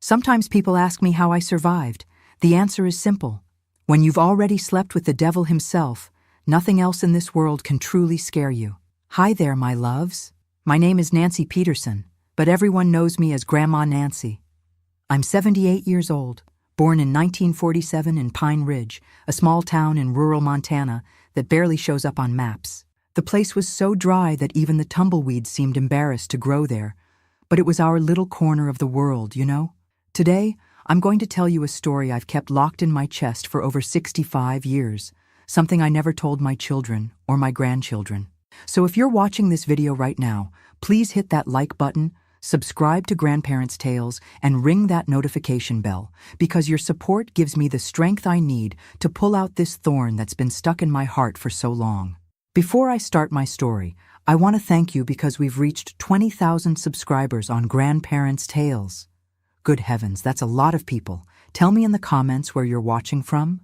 Sometimes people ask me how I survived. The answer is simple. When you've already slept with the devil himself, nothing else in this world can truly scare you. Hi there, my loves. My name is Nancy Peterson, but everyone knows me as Grandma Nancy. I'm 78 years old, born in 1947 in Pine Ridge, a small town in rural Montana that barely shows up on maps. The place was so dry that even the tumbleweeds seemed embarrassed to grow there, but it was our little corner of the world, you know? Today, I'm going to tell you a story I've kept locked in my chest for over 65 years, something I never told my children or my grandchildren. So if you're watching this video right now, please hit that like button, subscribe to Grandparents' Tales, and ring that notification bell, because your support gives me the strength I need to pull out this thorn that's been stuck in my heart for so long. Before I start my story, I want to thank you because we've reached 20,000 subscribers on Grandparents' Tales. Good heavens, that's a lot of people. Tell me in the comments where you're watching from.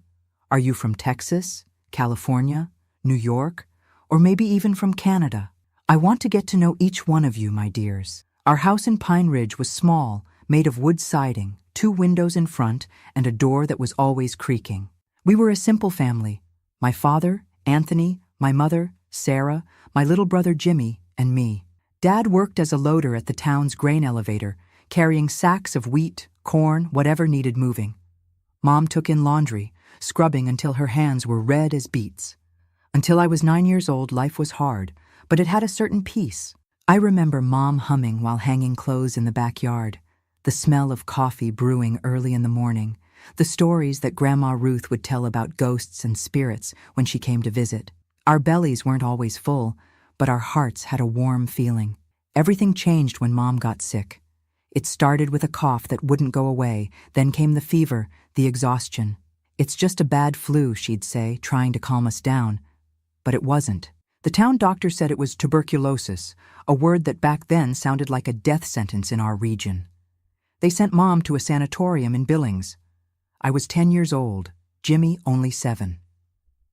Are you from Texas, California, New York, or maybe even from Canada? I want to get to know each one of you, my dears. Our house in Pine Ridge was small, made of wood siding, 2 windows in front, and a door that was always creaking. We were a simple family. My father, Anthony, my mother, Sarah, my little brother Jimmy, and me. Dad worked as a loader at the town's grain elevator, carrying sacks of wheat, corn, whatever needed moving. Mom took in laundry, scrubbing until her hands were red as beets. Until I was 9 years old, life was hard, but it had a certain peace. I remember Mom humming while hanging clothes in the backyard, the smell of coffee brewing early in the morning, the stories that Grandma Ruth would tell about ghosts and spirits when she came to visit. Our bellies weren't always full, but our hearts had a warm feeling. Everything changed when Mom got sick. It started with a cough that wouldn't go away, then came the fever, the exhaustion. It's just a bad flu, she'd say, trying to calm us down. But it wasn't. The town doctor said it was tuberculosis, a word that back then sounded like a death sentence in our region. They sent Mom to a sanatorium in Billings. I was 10 years old, Jimmy only 7.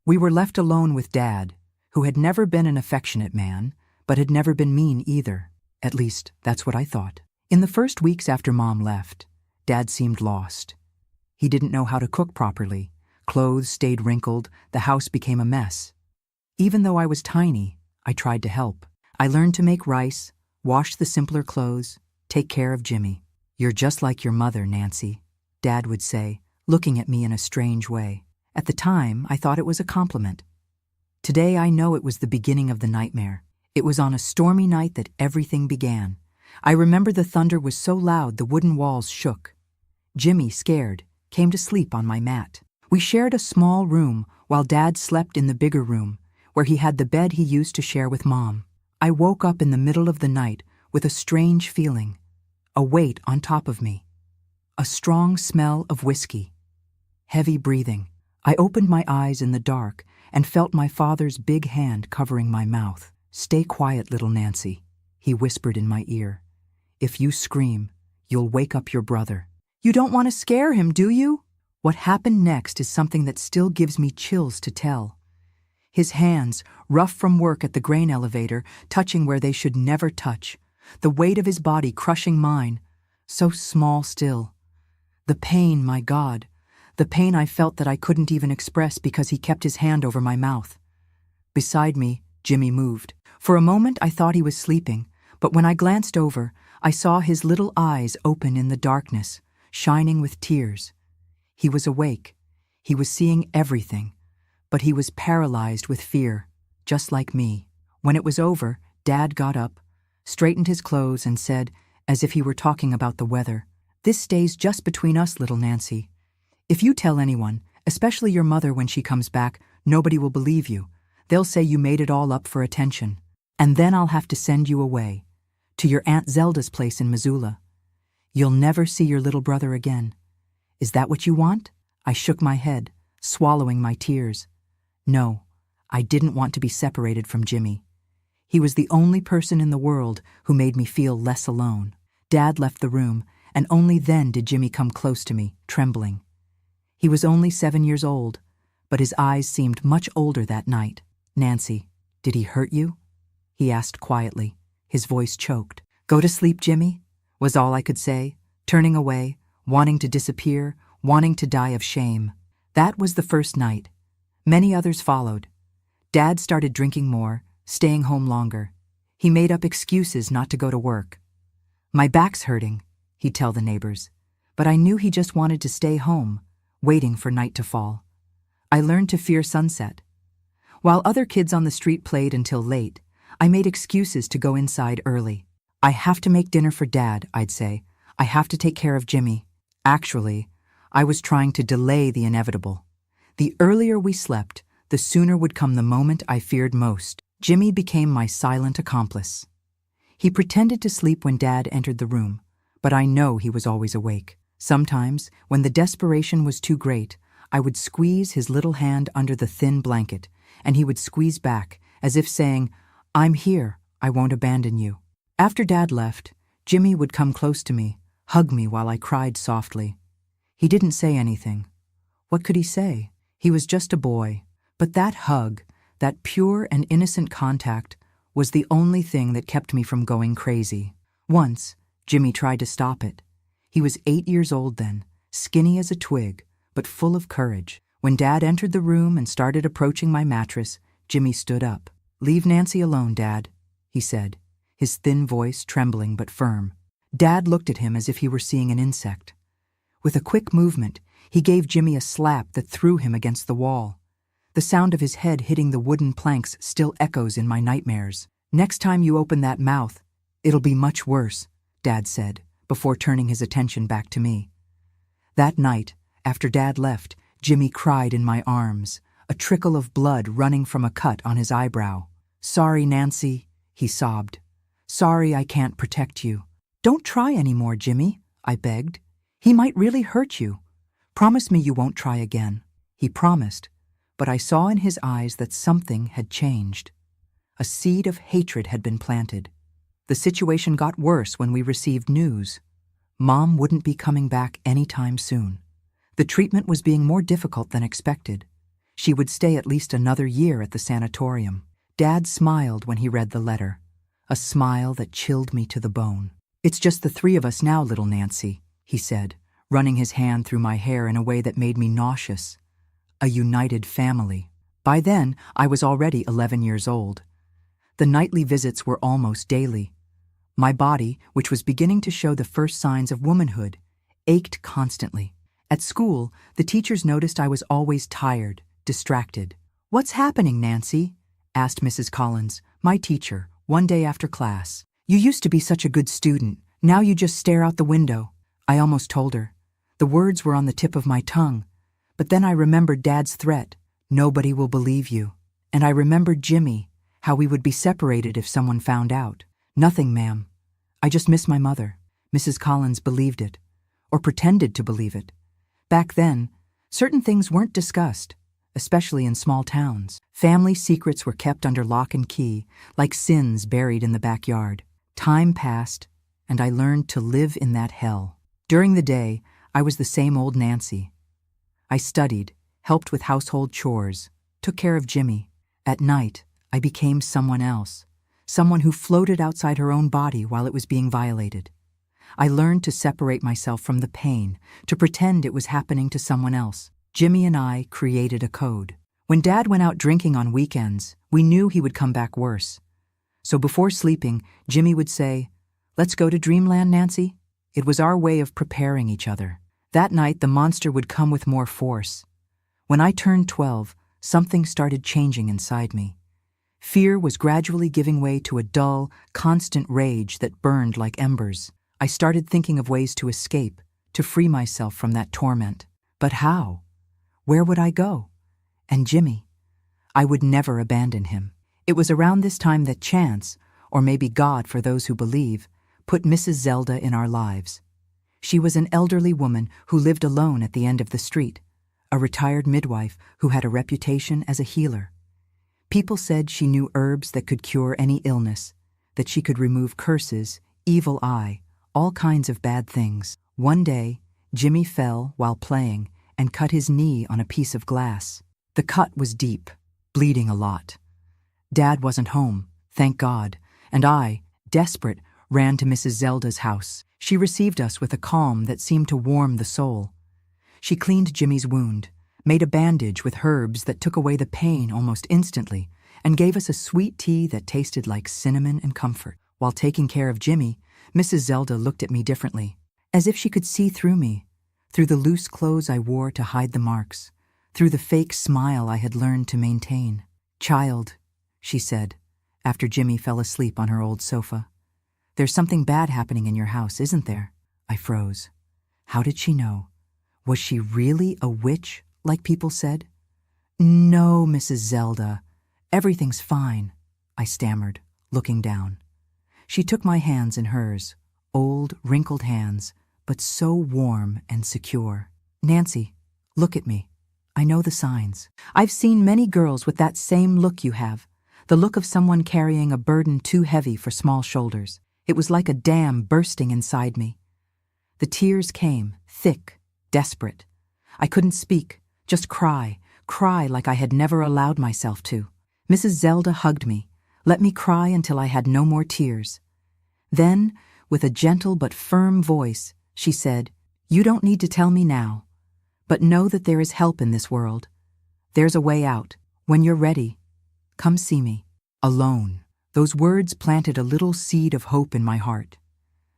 We were left alone with Dad, who had never been an affectionate man, but had never been mean either. At least, that's what I thought. In the first weeks after Mom left, Dad seemed lost. He didn't know how to cook properly. Clothes stayed wrinkled, the house became a mess. Even though I was tiny, I tried to help. I learned to make rice, wash the simpler clothes, take care of Jimmy. "You're just like your mother, Nancy," Dad would say, looking at me in a strange way. At the time, I thought it was a compliment. Today, I know it was the beginning of the nightmare. It was on a stormy night that everything began. I remember the thunder was so loud the wooden walls shook. Jimmy, scared, came to sleep on my mat. We shared a small room while Dad slept in the bigger room, where he had the bed he used to share with Mom. I woke up in the middle of the night with a strange feeling, a weight on top of me, a strong smell of whiskey, heavy breathing. I opened my eyes in the dark and felt my father's big hand covering my mouth. "Stay quiet, little Nancy," he whispered in my ear. "If you scream, you'll wake up your brother." "You don't want to scare him, do you?" What happened next is something that still gives me chills to tell. His hands, rough from work at the grain elevator, touching where they should never touch. The weight of his body crushing mine, so small still. The pain, my God. The pain I felt that I couldn't even express because he kept his hand over my mouth. Beside me, Jimmy moved. For a moment I thought he was sleeping, but when I glanced over, I saw his little eyes open in the darkness, shining with tears. He was awake. He was seeing everything, but he was paralyzed with fear, just like me. When it was over, Dad got up, straightened his clothes, and said, as if he were talking about the weather, "This stays just between us, little Nancy. If you tell anyone, especially your mother when she comes back, nobody will believe you. They'll say you made it all up for attention. And then I'll have to send you away, to your Aunt Zelda's place in Missoula. You'll never see your little brother again. Is that what you want?" I shook my head, swallowing my tears. No, I didn't want to be separated from Jimmy. He was the only person in the world who made me feel less alone. Dad left the room, and only then did Jimmy come close to me, trembling. He was only 7 years old, but his eyes seemed much older that night. "Nancy, did he hurt you?" he asked quietly, his voice choked. "Go to sleep, Jimmy," was all I could say, turning away, wanting to disappear, wanting to die of shame. That was the first night. Many others followed. Dad started drinking more, staying home longer. He made up excuses not to go to work. "My back's hurting," he'd tell the neighbors, but I knew he just wanted to stay home, waiting for night to fall. I learned to fear sunset. While other kids on the street played until late, I made excuses to go inside early. "I have to make dinner for Dad," I'd say. "I have to take care of Jimmy." Actually, I was trying to delay the inevitable. The earlier we slept, the sooner would come the moment I feared most. Jimmy became my silent accomplice. He pretended to sleep when Dad entered the room, but I know he was always awake. Sometimes, when the desperation was too great, I would squeeze his little hand under the thin blanket, and he would squeeze back, as if saying, "I'm here, I won't abandon you." After Dad left, Jimmy would come close to me, hug me while I cried softly. He didn't say anything. What could he say? He was just a boy. But that hug, that pure and innocent contact, was the only thing that kept me from going crazy. Once, Jimmy tried to stop it. He was 8 years old then, skinny as a twig, but full of courage. When Dad entered the room and started approaching my mattress, Jimmy stood up. "Leave Nancy alone, Dad," he said, his thin voice trembling but firm. Dad looked at him as if he were seeing an insect. With a quick movement, he gave Jimmy a slap that threw him against the wall. The sound of his head hitting the wooden planks still echoes in my nightmares. "Next time you open that mouth, it'll be much worse," Dad said, before turning his attention back to me. That night, after Dad left, Jimmy cried in my arms, a trickle of blood running from a cut on his eyebrow. "Sorry, Nancy," he sobbed. "Sorry I can't protect you." "Don't try anymore, Jimmy," I begged. "He might really hurt you. Promise me you won't try again." He promised, but I saw in his eyes that something had changed. A seed of hatred had been planted. The situation got worse when we received news. Mom wouldn't be coming back anytime soon. The treatment was being more difficult than expected. She would stay at least another year at the sanatorium. Dad smiled when he read the letter, a smile that chilled me to the bone. "It's just the three of us now, little Nancy," he said, running his hand through my hair in a way that made me nauseous. A united family. By then, I was already 11 years old. The nightly visits were almost daily. My body, which was beginning to show the first signs of womanhood, ached constantly. At school, the teachers noticed I was always tired, distracted. "What's happening, Nancy?" asked Mrs. Collins, my teacher, one day after class. "You used to be such a good student. Now you just stare out the window." I almost told her. The words were on the tip of my tongue. But then I remembered Dad's threat, "Nobody will believe you." And I remembered Jimmy, how we would be separated if someone found out. "Nothing, ma'am. I just miss my mother." Mrs. Collins believed it, or pretended to believe it. Back then, certain things weren't discussed, especially in small towns. Family secrets were kept under lock and key, like sins buried in the backyard. Time passed, and I learned to live in that hell. During the day, I was the same old Nancy. I studied, helped with household chores, took care of Jimmy. At night, I became someone else, someone who floated outside her own body while it was being violated. I learned to separate myself from the pain, to pretend it was happening to someone else. Jimmy and I created a code. When Dad went out drinking on weekends, we knew he would come back worse. So before sleeping, Jimmy would say, "Let's go to Dreamland, Nancy." It was our way of preparing each other. That night, the monster would come with more force. When I turned 12, something started changing inside me. Fear was gradually giving way to a dull, constant rage that burned like embers. I started thinking of ways to escape, to free myself from that torment. But how? Where would I go? And Jimmy? I would never abandon him. It was around this time that chance, or maybe God for those who believe, put Mrs. Zelda in our lives. She was an elderly woman who lived alone at the end of the street, a retired midwife who had a reputation as a healer. People said she knew herbs that could cure any illness, that she could remove curses, evil eye, all kinds of bad things. One day, Jimmy fell while playing and cut his knee on a piece of glass. The cut was deep, bleeding a lot. Dad wasn't home, thank God, and I, desperate, ran to Mrs. Zelda's house. She received us with a calm that seemed to warm the soul. She cleaned Jimmy's wound, made a bandage with herbs that took away the pain almost instantly, and gave us a sweet tea that tasted like cinnamon and comfort. While taking care of Jimmy, Mrs. Zelda looked at me differently, as if she could see through me, through the loose clothes I wore to hide the marks, through the fake smile I had learned to maintain. "Child," she said, after Jimmy fell asleep on her old sofa, "there's something bad happening in your house, isn't there?" I froze. How did she know? Was she really a witch, like people said? "No, Mrs. Zelda. Everything's fine," I stammered, looking down. She took my hands in hers, old, wrinkled hands, but so warm and secure. "Nancy, look at me. I know the signs. I've seen many girls with that same look you have, the look of someone carrying a burden too heavy for small shoulders. It was like a dam bursting inside me." The tears came, thick, desperate. I couldn't speak, just cry like I had never allowed myself to. Mrs. Zelda hugged me, let me cry until I had no more tears. Then, with a gentle but firm voice, she said, "You don't need to tell me now, but know that there is help in this world. There's a way out. When you're ready, come see me." Alone. Those words planted a little seed of hope in my heart.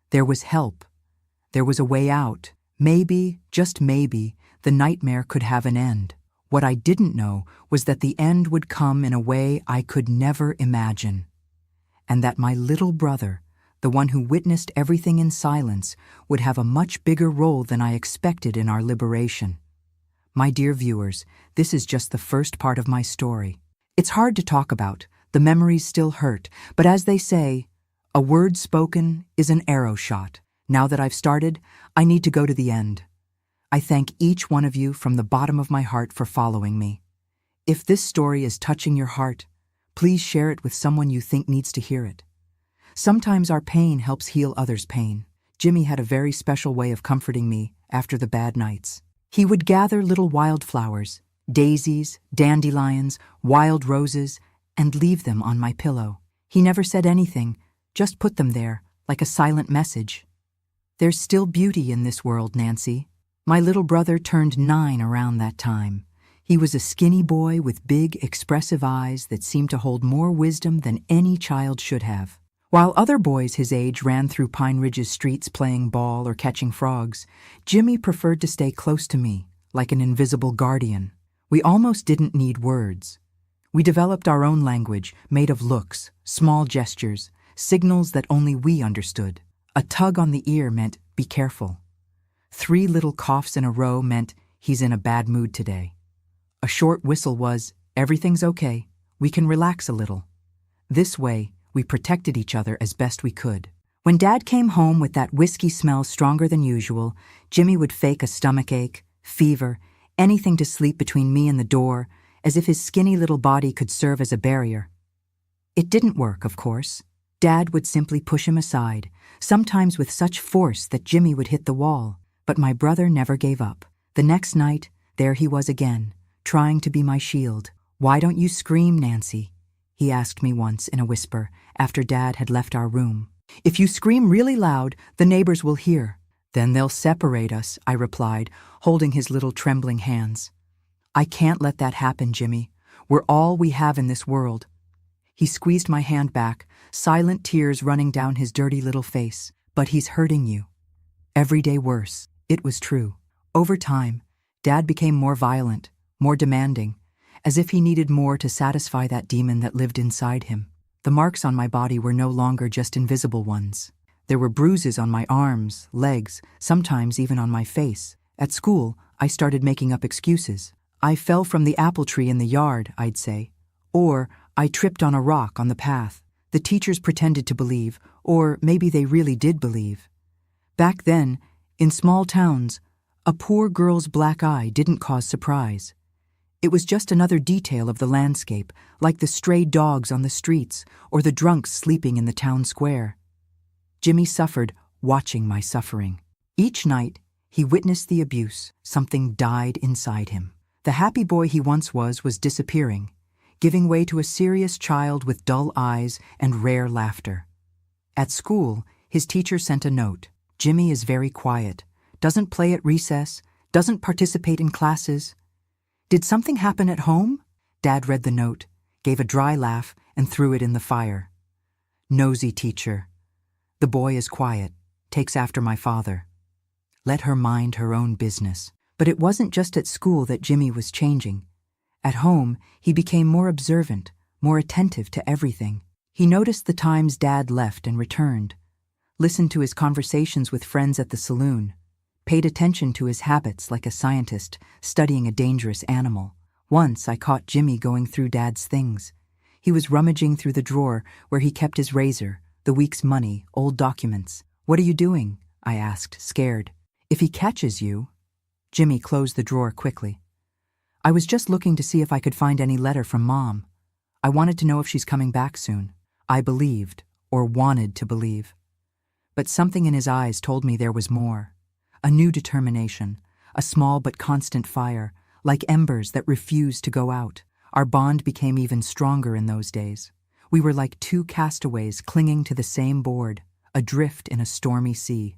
There was help. There was a way out. Maybe, just maybe, the nightmare could have an end. What I didn't know was that the end would come in a way I could never imagine, and that my little brother, the one who witnessed everything in silence, would have a much bigger role than I expected in our liberation. My dear viewers, this is just the first part of my story. It's hard to talk about, the memories still hurt, but as they say, a word spoken is an arrow shot. Now that I've started, I need to go to the end. I thank each one of you from the bottom of my heart for following me. If this story is touching your heart, please share it with someone you think needs to hear it. Sometimes our pain helps heal others' pain. Jimmy had a very special way of comforting me after the bad nights. He would gather little wildflowers, daisies, dandelions, wild roses, and leave them on my pillow. He never said anything, just put them there, like a silent message. "There's still beauty in this world, Nancy." My little brother turned 9 around that time. He was a skinny boy with big, expressive eyes that seemed to hold more wisdom than any child should have. While other boys his age ran through Pine Ridge's streets playing ball or catching frogs, Jimmy preferred to stay close to me, like an invisible guardian. We almost didn't need words. We developed our own language, made of looks, small gestures, signals that only we understood. A tug on the ear meant, "Be careful." 3 little coughs in a row meant, "He's in a bad mood today." A short whistle was, "Everything's okay. We can relax a little." This way, we protected each other as best we could. When Dad came home with that whiskey smell stronger than usual, Jimmy would fake a stomachache, fever, anything to sleep between me and the door, as if his skinny little body could serve as a barrier. It didn't work, of course. Dad would simply push him aside, sometimes with such force that Jimmy would hit the wall. But my brother never gave up. The next night, there he was again, trying to be my shield. "Why don't you scream, Nancy?" he asked me once in a whisper after Dad had left our room. "If you scream really loud, the neighbors will hear. Then they'll separate us," I replied, holding his little trembling hands. "I can't let that happen, Jimmy. We're all we have in this world." He squeezed my hand back, silent tears running down his dirty little face. "But he's hurting you. Every day worse." It was true. Over time, Dad became more violent, more demanding, as if he needed more to satisfy that demon that lived inside him. The marks on my body were no longer just invisible ones. There were bruises on my arms, legs, sometimes even on my face. At school, I started making up excuses. "I fell from the apple tree in the yard," I'd say. Or, "I tripped on a rock on the path." The teachers pretended to believe, or maybe they really did believe. Back then, in small towns, a poor girl's black eye didn't cause surprise. It was just another detail of the landscape, like the stray dogs on the streets or the drunks sleeping in the town square. Jimmy suffered, watching my suffering. Each night, he witnessed the abuse. Something died inside him. The happy boy he once was disappearing, giving way to a serious child with dull eyes and rare laughter. At school, His teacher sent a note. Jimmy is very quiet, doesn't play at recess, doesn't participate in classes. Did something happen at home? Dad read the note, gave a dry laugh, and threw it in the fire. Nosy teacher. The boy is quiet, takes after my father. Let her mind her own business. But it wasn't just at school that Jimmy was changing. At home, he became more observant, more attentive to everything. He noticed the times Dad left and returned, listened to his conversations with friends at the saloon, paid attention to his habits like a scientist studying a dangerous animal. Once I caught Jimmy going through Dad's things. He was rummaging through the drawer where he kept his razor, the week's money, old documents. "What are you doing?" I asked, scared. "If he catches you—" Jimmy closed the drawer quickly. "I was just looking to see if I could find any letter from Mom. I wanted to know if she's coming back soon." I believed, or wanted to believe. But something in his eyes told me there was more. A new determination, a small but constant fire, like embers that refused to go out. Our bond became even stronger in those days. We were like two castaways clinging to the same board, adrift in a stormy sea.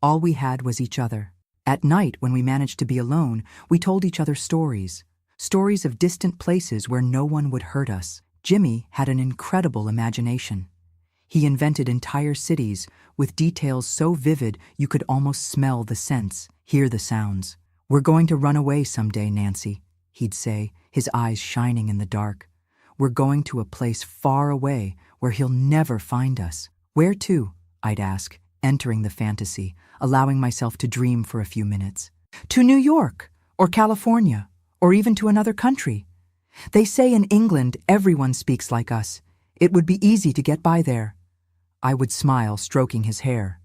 All we had was each other. At night, when we managed to be alone, we told each other stories. Stories of distant places where no one would hurt us. Jimmy had an incredible imagination. He invented entire cities with details so vivid you could almost smell the scents, hear the sounds. "We're going to run away someday, Nancy," he'd say, his eyes shining in the dark. "We're going to a place far away where he'll never find us." "Where to?" I'd ask, entering the fantasy, allowing myself to dream for a few minutes. "To New York, or California, or even to another country. They say in England everyone speaks like us. It would be easy to get by there." I would smile, stroking his hair.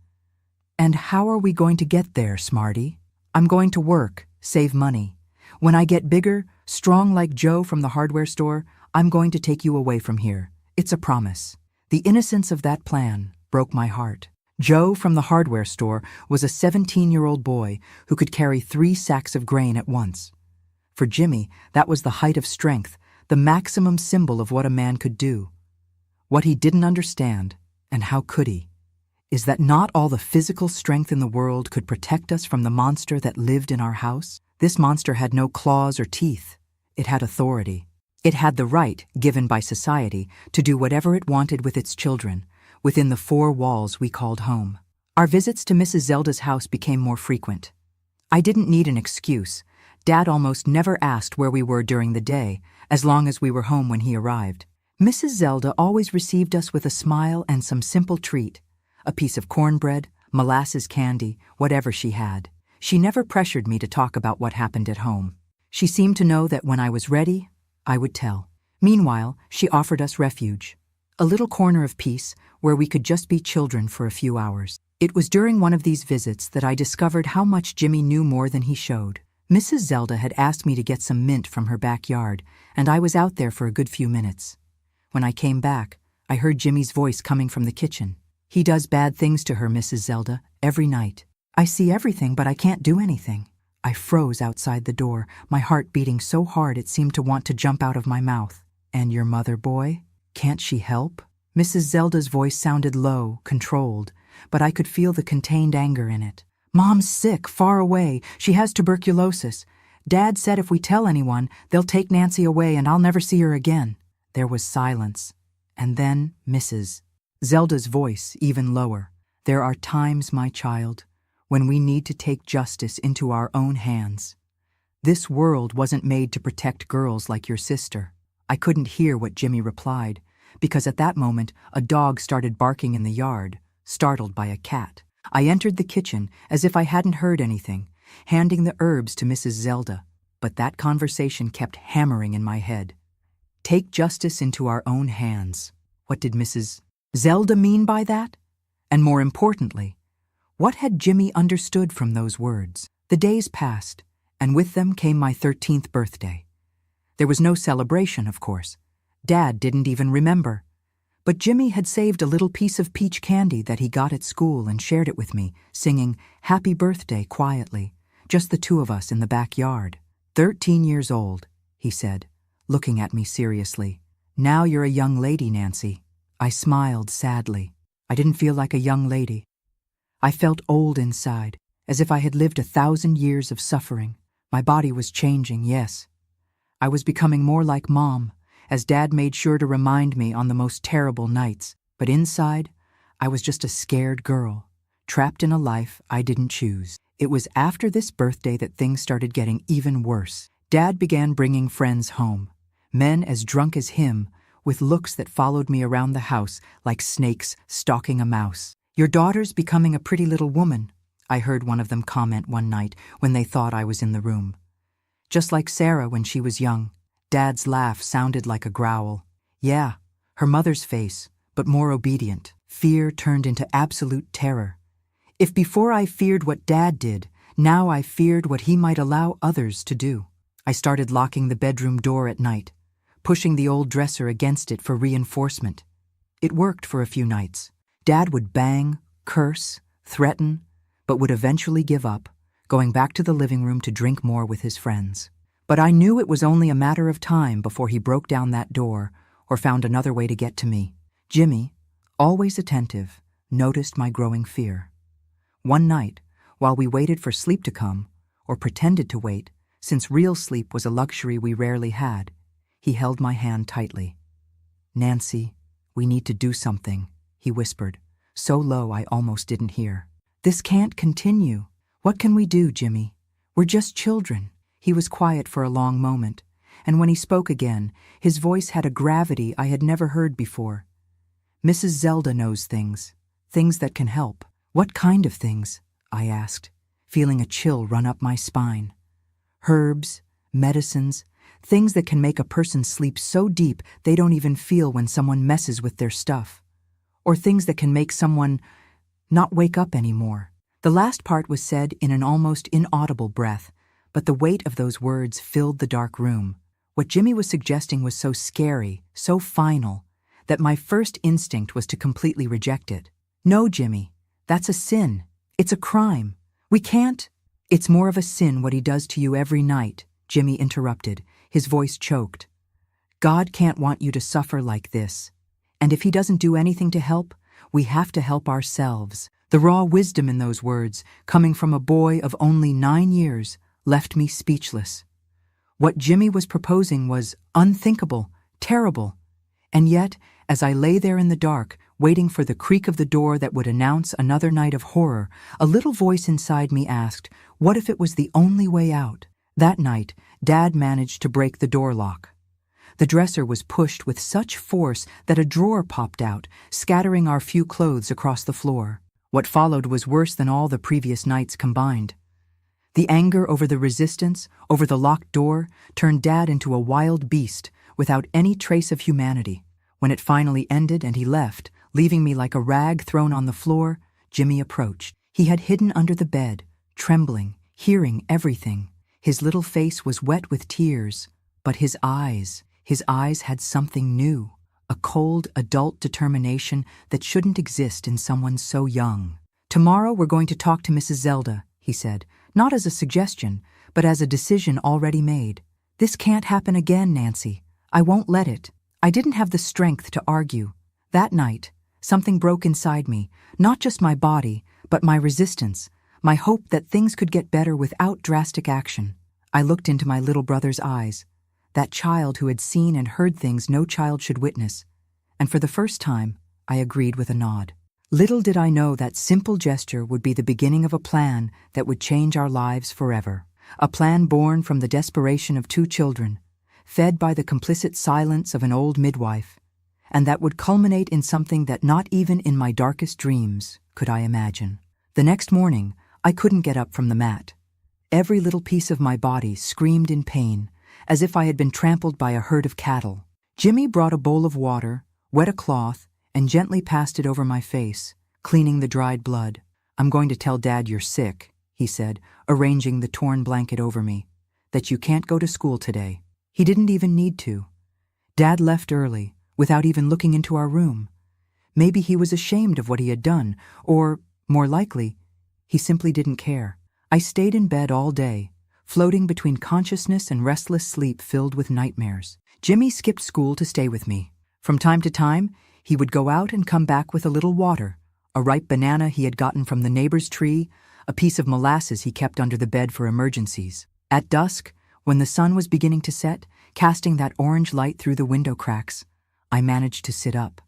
"And how are we going to get there, smarty?" "I'm going to work, save money. When I get bigger, strong like Joe from the hardware store, I'm going to take you away from here. It's a promise." The innocence of that plan broke my heart. Joe from the hardware store was a 17-year-old boy who could carry 3 sacks of grain at once. For Jimmy, that was the height of strength, the maximum symbol of what a man could do. What he didn't understand, and how could he, is that not all the physical strength in the world could protect us from the monster that lived in our house. This monster had no claws or teeth. It had authority. It had the right, given by society, to do whatever it wanted with its children, within the 4 walls we called home. Our visits to Mrs. Zelda's house became more frequent. I didn't need an excuse. Dad almost never asked where we were during the day, as long as we were home when he arrived. Mrs. Zelda always received us with a smile and some simple treat, a piece of cornbread, molasses candy, whatever she had. She never pressured me to talk about what happened at home. She seemed to know that when I was ready, I would tell. Meanwhile, she offered us refuge, a little corner of peace where we could just be children for a few hours. It was during one of these visits that I discovered how much Jimmy knew more than he showed. Mrs. Zelda had asked me to get some mint from her backyard, and I was out there for a good few minutes. When I came back, I heard Jimmy's voice coming from the kitchen. "He does bad things to her, Mrs. Zelda, every night. I see everything, but I can't do anything." I froze outside the door, my heart beating so hard it seemed to want to jump out of my mouth. "And your mother, boy? Can't she help?" Mrs. Zelda's voice sounded low, controlled, but I could feel the contained anger in it. "Mom's sick, far away. She has tuberculosis. Dad said if we tell anyone, they'll take Nancy away and I'll never see her again." There was silence, and then Mrs. Zelda's voice, even lower. "There are times, my child, when we need to take justice into our own hands. This world wasn't made to protect girls like your sister." I couldn't hear what Jimmy replied, because at that moment a dog started barking in the yard, startled by a cat. I entered the kitchen as if I hadn't heard anything, handing the herbs to Mrs. Zelda, but that conversation kept hammering in my head. Take justice into our own hands. What did Mrs. Zelda mean by that? And more importantly, what had Jimmy understood from those words? The days passed, and with them came my 13th birthday. There was no celebration, of course. Dad didn't even remember. But Jimmy had saved a little piece of peach candy that he got at school and shared it with me, singing "Happy Birthday" quietly, just the 2 of us in the backyard. 13 years old, he said, looking at me seriously. "Now you're a young lady, Nancy." I smiled sadly. I didn't feel like a young lady. I felt old inside, as if I had lived 1,000 years of suffering. My body was changing, yes. I was becoming more like Mom, as Dad made sure to remind me on the most terrible nights. But inside, I was just a scared girl, trapped in a life I didn't choose. It was after this birthday that things started getting even worse. Dad began bringing friends home, men as drunk as him, with looks that followed me around the house like snakes stalking a mouse. "Your daughter's becoming a pretty little woman," I heard one of them comment one night when they thought I was in the room. "Just like Sarah when she was young." Dad's laugh sounded like a growl. Yeah, her mother's face, but more obedient. Fear turned into absolute terror. If before I feared what Dad did, now I feared what he might allow others to do. I started locking the bedroom door at night, pushing the old dresser against it for reinforcement. It worked for a few nights. Dad would bang, curse, threaten, but would eventually give up, going back to the living room to drink more with his friends. But I knew it was only a matter of time before he broke down that door or found another way to get to me. Jimmy, always attentive, noticed my growing fear. One night, while we waited for sleep to come, or pretended to wait, since real sleep was a luxury we rarely had, he held my hand tightly. "Nancy, we need to do something," he whispered, so low I almost didn't hear. "This can't continue. What can we do, Jimmy? We're just children." He was quiet for a long moment, and when he spoke again, his voice had a gravity I had never heard before. "Mrs. Zelda knows things that can help." "What kind of things?" I asked, feeling a chill run up my spine. "Herbs, medicines, things that can make a person sleep so deep they don't even feel when someone messes with their stuff. Or things that can make someone not wake up anymore." The last part was said in an almost inaudible breath, but the weight of those words filled the dark room. What Jimmy was suggesting was so scary, so final, that my first instinct was to completely reject it. "No, Jimmy, that's a sin. It's a crime. We can't—" "It's more of a sin what he does to you every night," Jimmy interrupted, his voice choked. "God can't want you to suffer like this. And if he doesn't do anything to help, we have to help ourselves." The raw wisdom in those words, coming from a boy of only 9 years, left me speechless. What Jimmy was proposing was unthinkable, terrible. And yet, as I lay there in the dark, waiting for the creak of the door that would announce another night of horror, a little voice inside me asked, what if it was the only way out? That night, Dad managed to break the door lock. The dresser was pushed with such force that a drawer popped out, scattering our few clothes across the floor. What followed was worse than all the previous nights combined. The anger over the resistance, over the locked door, turned Dad into a wild beast without any trace of humanity. When it finally ended and he left, leaving me like a rag thrown on the floor, Jimmy approached. He had hidden under the bed, trembling, hearing everything. His little face was wet with tears, but his eyes had something new, a cold, adult determination that shouldn't exist in someone so young. "Tomorrow we're going to talk to Mrs. Zelda," he said, not as a suggestion, but as a decision already made. "This can't happen again, Nancy. I won't let it." I didn't have the strength to argue. That night, something broke inside me, not just my body, but my resistance, my hope that things could get better without drastic action. I looked into my little brother's eyes, that child who had seen and heard things no child should witness, and for the first time, I agreed with a nod. Little did I know that simple gesture would be the beginning of a plan that would change our lives forever. A plan born from the desperation of 2 children, fed by the complicit silence of an old midwife, and that would culminate in something that not even in my darkest dreams could I imagine. The next morning, I couldn't get up from the mat. Every little piece of my body screamed in pain, as if I had been trampled by a herd of cattle. Jimmy brought a bowl of water, wet a cloth, and gently passed it over my face, cleaning the dried blood. "I'm going to tell Dad you're sick," he said, arranging the torn blanket over me, "that you can't go to school today." He didn't even need to. Dad left early, without even looking into our room. Maybe he was ashamed of what he had done, or, more likely, he simply didn't care. I stayed in bed all day, floating between consciousness and restless sleep filled with nightmares. Jimmy skipped school to stay with me. From time to time, he would go out and come back with a little water, A ripe banana he had gotten from the neighbor's tree, a piece of molasses he kept under the bed for emergencies. At dusk, when the sun was beginning to set, casting that orange light through the window cracks, I managed to sit up.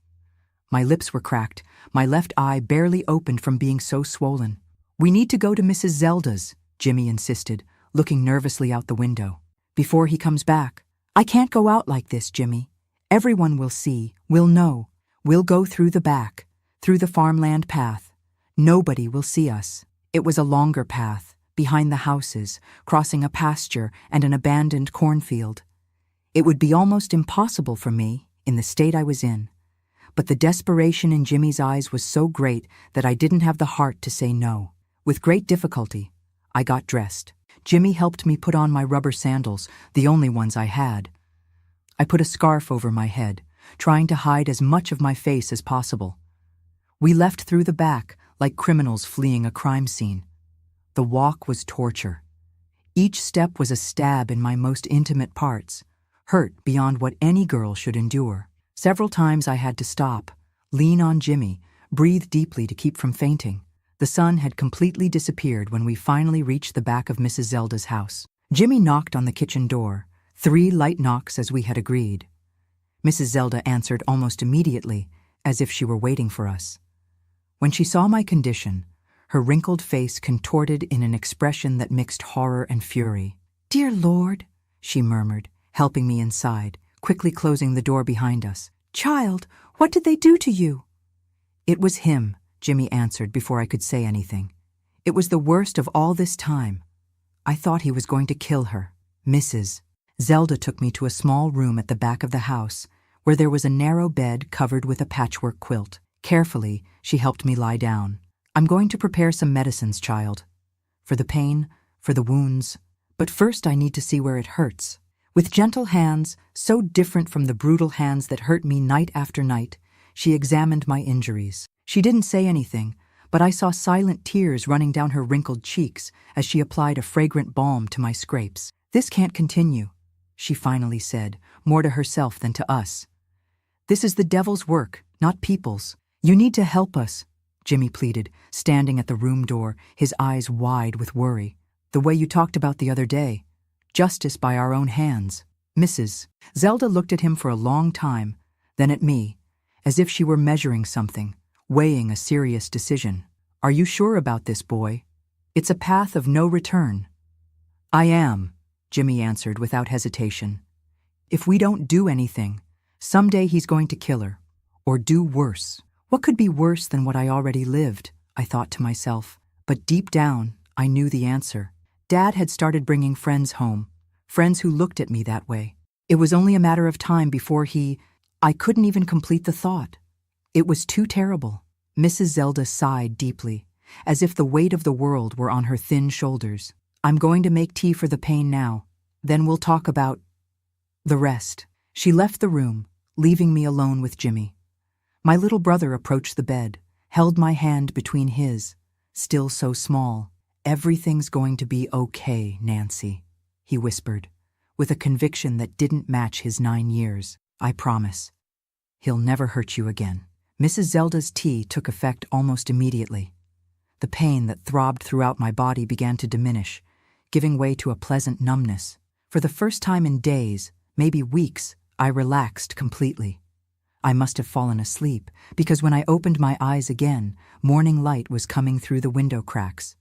My lips were cracked, my left eye barely opened from being so swollen. "We need to go to Mrs. Zelda's," Jimmy insisted, looking nervously out the window. "Before he comes back." "I can't go out like this, Jimmy. Everyone will see, will know. We'll go through the back, through the farmland path. Nobody will see us." It was a longer path, behind the houses, crossing a pasture and an abandoned cornfield. It would be almost impossible for me, in the state I was in. But the desperation in Jimmy's eyes was so great that I didn't have the heart to say no. With great difficulty, I got dressed. Jimmy helped me put on my rubber sandals, the only ones I had. I put a scarf over my head, trying to hide as much of my face as possible. We left through the back, like criminals fleeing a crime scene. The walk was torture. Each step was a stab in my most intimate parts, hurt beyond what any girl should endure. Several times I had to stop, lean on Jimmy, breathe deeply to keep from fainting. The sun had completely disappeared when we finally reached the back of Mrs. Zelda's house. Jimmy knocked on the kitchen door, 3 light knocks as we had agreed. Mrs. Zelda answered almost immediately, as if she were waiting for us. When she saw my condition, her wrinkled face contorted in an expression that mixed horror and fury. "Dear Lord," she murmured, helping me inside, quickly closing the door behind us. "Child, what did they do to you?" "It was him," Jimmy answered before I could say anything. "It was the worst of all this time. I thought he was going to kill her." Mrs. Zelda took me to a small room at the back of the house, where there was a narrow bed covered with a patchwork quilt. Carefully, she helped me lie down. "I'm going to prepare some medicines, child. For the pain, for the wounds. But first I need to see where it hurts." With gentle hands, so different from the brutal hands that hurt me night after night, she examined my injuries. She didn't say anything, but I saw silent tears running down her wrinkled cheeks as she applied a fragrant balm to my scrapes. "This can't continue," she finally said, more to herself than to us. "This is the devil's work, not people's. You need to help us," Jimmy pleaded, standing at the room door, his eyes wide with worry. "The way you talked about the other day. Justice by our own hands." Mrs. Zelda looked at him for a long time, then at me, as if she were measuring something, weighing a serious decision. "Are you sure about this, boy? It's a path of no return." "I am," Jimmy answered without hesitation. "If we don't do anything, someday he's going to kill her, or do worse." What could be worse than what I already lived, I thought to myself. But deep down, I knew the answer. Dad had started bringing friends home, friends who looked at me that way. It was only a matter of time before I couldn't even complete the thought. It was too terrible. Mrs. Zelda sighed deeply, as if the weight of the world were on her thin shoulders. "I'm going to make tea for the pain now. Then we'll talk about the rest." She left the room, leaving me alone with Jimmy. My little brother approached the bed, held my hand between his, still so small. "Everything's going to be okay, Nancy," he whispered, with a conviction that didn't match his 9 years. "I promise. He'll never hurt you again." Mrs. Zelda's tea took effect almost immediately. The pain that throbbed throughout my body began to diminish, giving way to a pleasant numbness. For the first time in days, maybe weeks, I relaxed completely. I must have fallen asleep, because when I opened my eyes again, morning light was coming through the window cracks.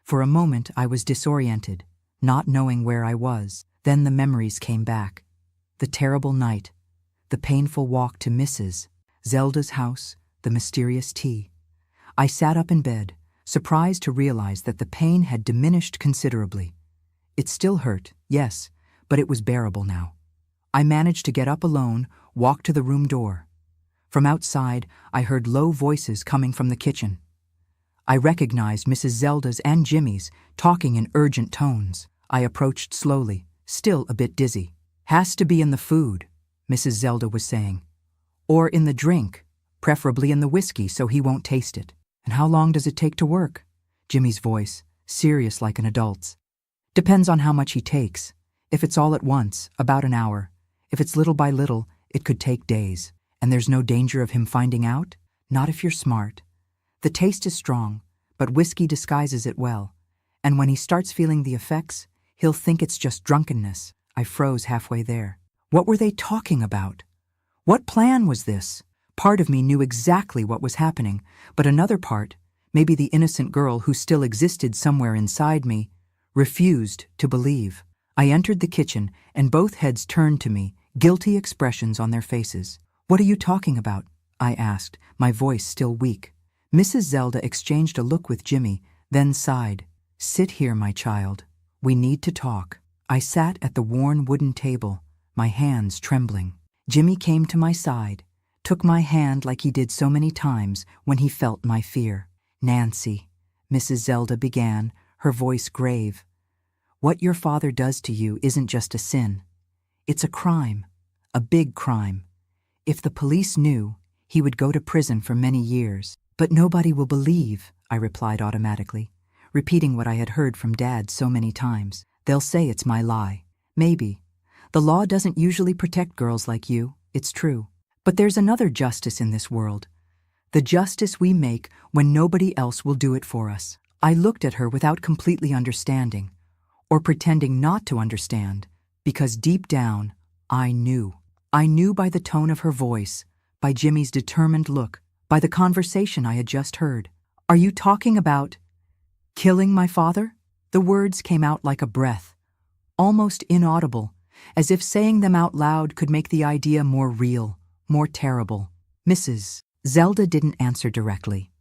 For a moment I was disoriented, not knowing where I was. Then the memories came back. The terrible night, the painful walk to Mrs. Zelda's house, the mysterious tea. I sat up in bed, surprised to realize that the pain had diminished considerably. It still hurt, yes, but it was bearable now. I managed to get up alone, walk to the room door. From outside, I heard low voices coming from the kitchen. I recognized Mrs. Zelda's and Jimmy's, talking in urgent tones. I approached slowly, still a bit dizzy. "Has to be in the food," Mrs. Zelda was saying. "Or in the drink, preferably in the whiskey so he won't taste it." "And how long does it take to work?" Jimmy's voice, serious like an adult's. "Depends on how much he takes. If it's all at once, about an hour. If it's little by little, it could take days. And there's no danger of him finding out? Not if you're smart. The taste is strong, but whiskey disguises it well. And when he starts feeling the effects, he'll think it's just drunkenness. I froze halfway there. What were they talking about? What plan was this? Part of me knew exactly what was happening, but another part, maybe the innocent girl who still existed somewhere inside me, refused to believe. I entered the kitchen, and both heads turned to me, guilty expressions on their faces. "What are you talking about?" I asked, my voice still weak. Mrs. Zelda exchanged a look with Jimmy, then sighed. "Sit here, my child. We need to talk." I sat at the worn wooden table, my hands trembling. Jimmy came to my side, took my hand like he did so many times when he felt my fear. "Nancy," Mrs. Zelda began, her voice grave, "what your father does to you isn't just a sin. It's a crime, a big crime. If the police knew, he would go to prison for many years." "But nobody will believe," I replied automatically, repeating what I had heard from Dad so many times. "They'll say it's my lie." "Maybe. The law doesn't usually protect girls like you, it's true. But there's another justice in this world. The justice we make when nobody else will do it for us." I looked at her without completely understanding, or pretending not to understand, because deep down, I knew. I knew by the tone of her voice, by Jimmy's determined look, by the conversation I had just heard. "Are you talking about killing my father?" The words came out like a breath, almost inaudible, as if saying them out loud could make the idea more real, more terrible. Mrs. Zelda didn't answer directly.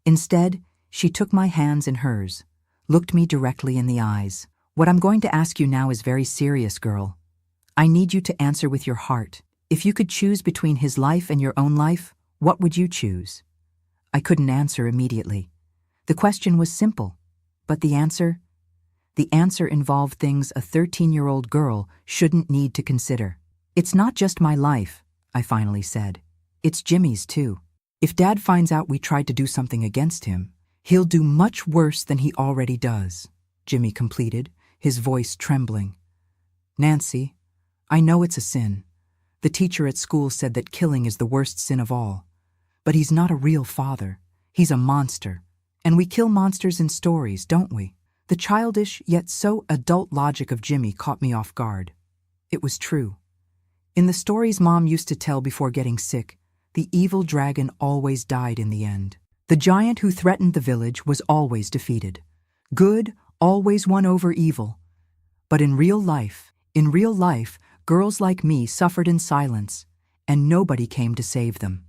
Instead, she took my hands in hers, looked me directly in the eyes. "What I'm going to ask you now is very serious, girl. I need you to answer with your heart. If you could choose between his life and your own life, what would you choose?" I couldn't answer immediately. The question was simple, but the answer involved things a 13-year-old girl shouldn't need to consider. "It's not just my life," I finally said. "It's Jimmy's too. If Dad finds out we tried to do something against him, he'll do much worse than he already does," Jimmy completed, his voice trembling. "Nancy, I know it's a sin. The teacher at school said that killing is the worst sin of all. But he's not a real father. He's a monster. And we kill monsters in stories, don't we?" The childish yet so adult logic of Jimmy caught me off guard. It was true. In the stories Mom used to tell before getting sick, the evil dragon always died in the end. The giant who threatened the village was always defeated. Good always won over evil. But in real life, girls like me suffered in silence, and nobody came to save them.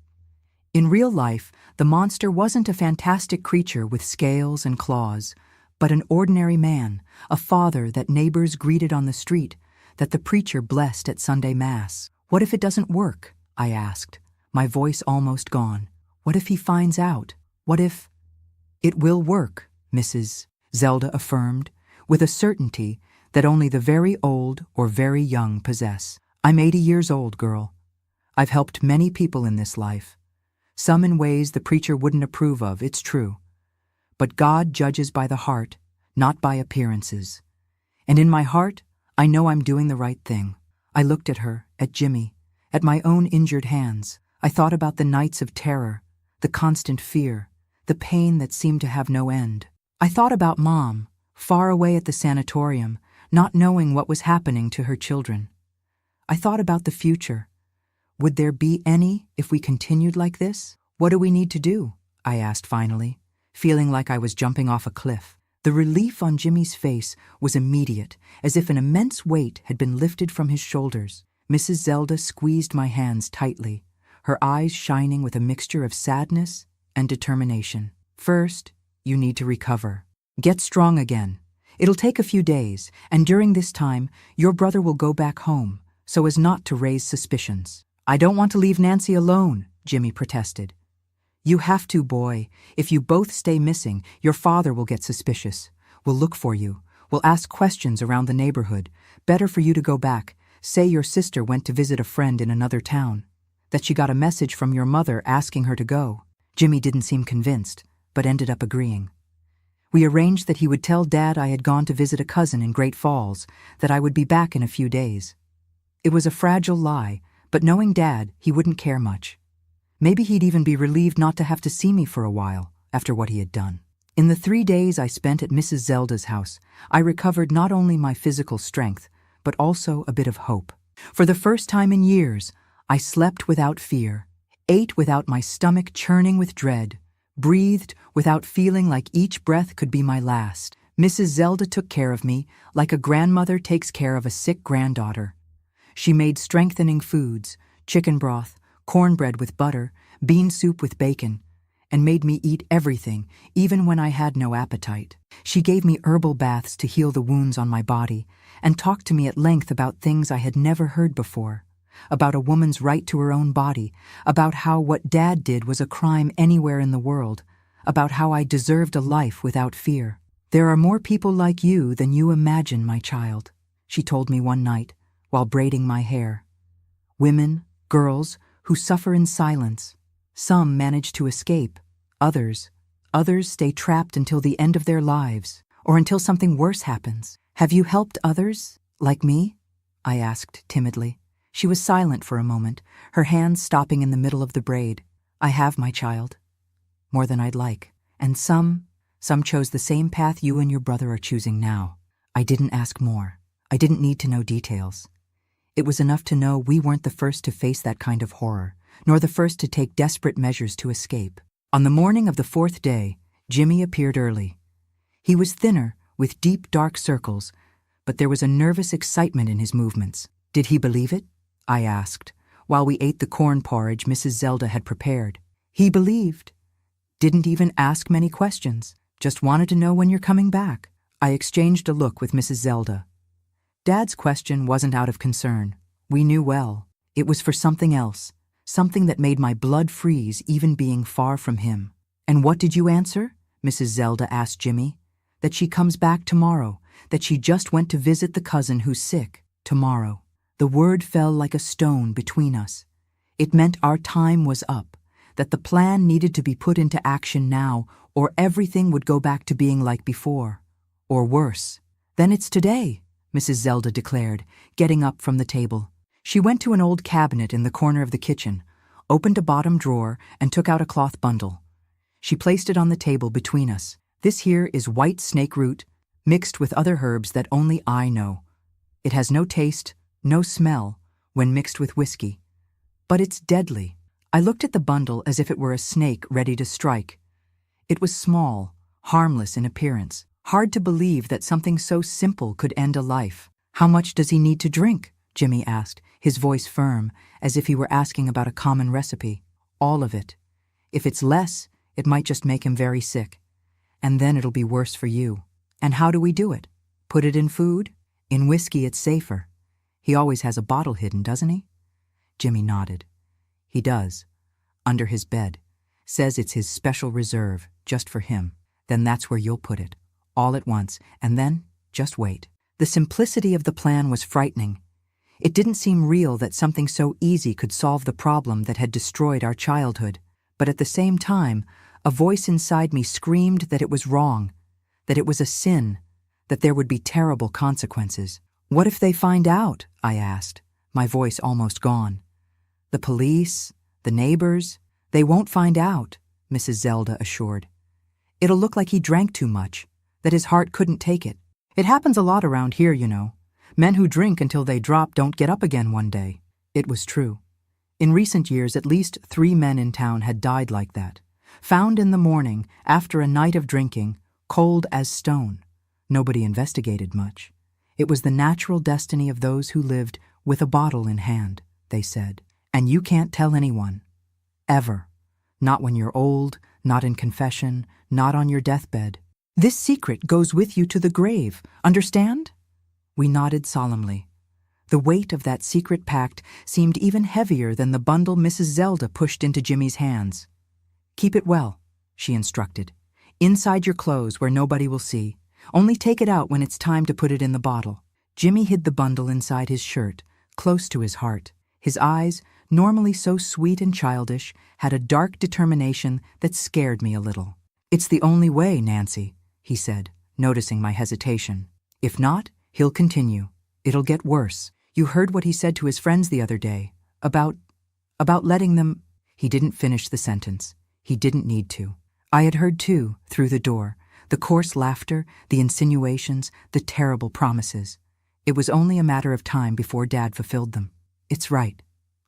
In real life, the monster wasn't a fantastic creature with scales and claws, but an ordinary man, a father that neighbors greeted on the street, that the preacher blessed at Sunday Mass. "What if it doesn't work?" I asked, my voice almost gone. "What if he finds out? What if—" "It will work," Mrs. Zelda affirmed, with a certainty that only the very old or very young possess. "I'm 80 years old, girl. I've helped many people in this life. Some in ways the preacher wouldn't approve of, it's true. But God judges by the heart, not by appearances. And in my heart, I know I'm doing the right thing." I looked at her, at Jimmy, at my own injured hands. I thought about the nights of terror, the constant fear, the pain that seemed to have no end. I thought about Mom, far away at the sanatorium, not knowing what was happening to her children. I thought about the future. Would there be any if we continued like this? "What do we need to do?" I asked finally, feeling like I was jumping off a cliff. The relief on Jimmy's face was immediate, as if an immense weight had been lifted from his shoulders. Mrs. Zelda squeezed my hands tightly, her eyes shining with a mixture of sadness and determination. "First, you need to recover. Get strong again. It'll take a few days, and during this time, your brother will go back home, so as not to raise suspicions." "I don't want to leave Nancy alone," Jimmy protested. "You have to, boy. If you both stay missing, your father will get suspicious. We'll look for you. We'll ask questions around the neighborhood. Better for you to go back. Say your sister went to visit a friend in another town. That she got a message from your mother asking her to go." Jimmy didn't seem convinced, but ended up agreeing. We arranged that he would tell Dad I had gone to visit a cousin in Great Falls, that I would be back in a few days. It was a fragile lie, but knowing Dad, he wouldn't care much. Maybe he'd even be relieved not to have to see me for a while. after what he had done. In the 3 days I spent at Mrs. Zelda's house, I recovered not only my physical strength, but also a bit of hope. For the first time in years, I slept without fear, ate without my stomach churning with dread, breathed without feeling like each breath could be my last. Mrs. Zelda took care of me like a grandmother takes care of a sick granddaughter. She made strengthening foods, chicken broth, cornbread with butter, bean soup with bacon, and made me eat everything, even when I had no appetite. She gave me herbal baths to heal the wounds on my body, and talked to me at length about things I had never heard before, about a woman's right to her own body, about how what Dad did was a crime anywhere in the world, about how I deserved a life without fear. "There are more people like you than you imagine, my child," she told me one night while braiding my hair. "Women, girls, who suffer in silence. Some manage to escape, others stay trapped until the end of their lives, or until something worse happens. Have you helped others, like me?" I asked timidly. She was silent for a moment, her hands stopping in the middle of the braid. "I have, my child. More than I'd like. And some chose the same path you and your brother are choosing now." I didn't ask more. I didn't need to know details. It was enough to know we weren't the first to face that kind of horror, nor the first to take desperate measures to escape. On the morning of the 4th day, Jimmy appeared early. He was thinner, with deep dark circles, but there was a nervous excitement in his movements. "Did he believe it?" I asked, while we ate the corn porridge Mrs. Zelda had prepared. "He believed. Didn't even ask many questions, just wanted to know when you're coming back." I exchanged a look with Mrs. Zelda. Dad's question wasn't out of concern. We knew well. It was for something else, something that made my blood freeze even being far from him. "And what did you answer?" Mrs. Zelda asked Jimmy. "That she comes back tomorrow, that she just went to visit the cousin who's sick, tomorrow." The word fell like a stone between us. It meant our time was up, that the plan needed to be put into action now, or everything would go back to being like before. Or worse. "Then it's today," Mrs. Zelda declared, getting up from the table. She went to an old cabinet in the corner of the kitchen, opened a bottom drawer, and took out a cloth bundle. She placed it on the table between us. "This here is white snake root, mixed with other herbs that only I know. It has no taste, no smell, when mixed with whiskey. But it's deadly." I looked at the bundle as if it were a snake ready to strike. It was small, harmless in appearance. Hard to believe that something so simple could end a life. "How much does he need to drink?" Jimmy asked, his voice firm, as if he were asking about a common recipe. "All of it. If it's less, it might just make him very sick. And then it'll be worse for you." "And how do we do it? Put it in food? In whiskey it's safer. He always has a bottle hidden, doesn't he?" Jimmy nodded. "He does. Under his bed. Says it's his special reserve, just for him. Then that's where you'll put it. All at once, and then just wait." The simplicity of the plan was frightening. It didn't seem real that something so easy could solve the problem that had destroyed our childhood. But at the same time, a voice inside me screamed that it was wrong, that it was a sin, that there would be terrible consequences. "What if they find out?" I asked, my voice almost gone. "The police, the neighbors, they won't find out," Mrs. Zelda assured. "It'll look like he drank too much, that his heart couldn't take it. It happens a lot around here, you know. Men who drink until they drop don't get up again one day." It was true. In recent years, at least 3 men in town had died like that, found in the morning after a night of drinking, cold as stone. Nobody investigated much. It was the natural destiny of those who lived with a bottle in hand, they said. And you can't tell anyone. Ever. Not when you're old, not in confession, not on your deathbed. This secret goes with you to the grave, understand? We nodded solemnly. The weight of that secret pact seemed even heavier than the bundle Mrs. Zelda pushed into Jimmy's hands. "Keep it well," she instructed. "Inside your clothes where nobody will see. Only take it out when it's time to put it in the bottle." Jimmy hid the bundle inside his shirt, close to his heart. His eyes, normally so sweet and childish, had a dark determination that scared me a little. "It's the only way, Nancy," he said, noticing my hesitation. "If not, he'll continue. It'll get worse. You heard what he said to his friends the other day, about letting them—" He didn't finish the sentence. He didn't need to. I had heard too, through the door, the coarse laughter, the insinuations, the terrible promises. It was only a matter of time before Dad fulfilled them. "It's right,"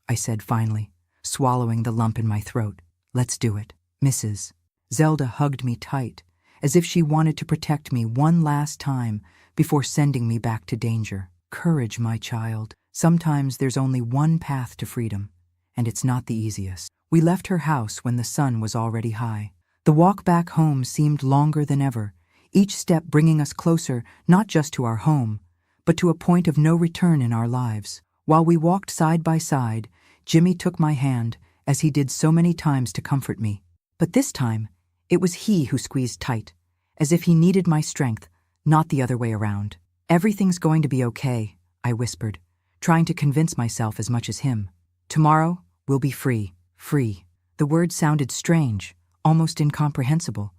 I said finally, swallowing the lump in my throat. "Let's do it." Mrs. Zelda hugged me tight, as if she wanted to protect me one last time before sending me back to danger. "Courage, my child. Sometimes there's only one path to freedom, and it's not the easiest." We left her house when the sun was already high. The walk back home seemed longer than ever, each step bringing us closer not just to our home, but to a point of no return in our lives. While we walked side by side, Jimmy took my hand, as he did so many times to comfort me. But this time, it was he who squeezed tight, as if he needed my strength, not the other way around. "Everything's going to be okay," I whispered, trying to convince myself as much as him. "Tomorrow, we'll be free." Free. The word sounded strange, almost incomprehensible.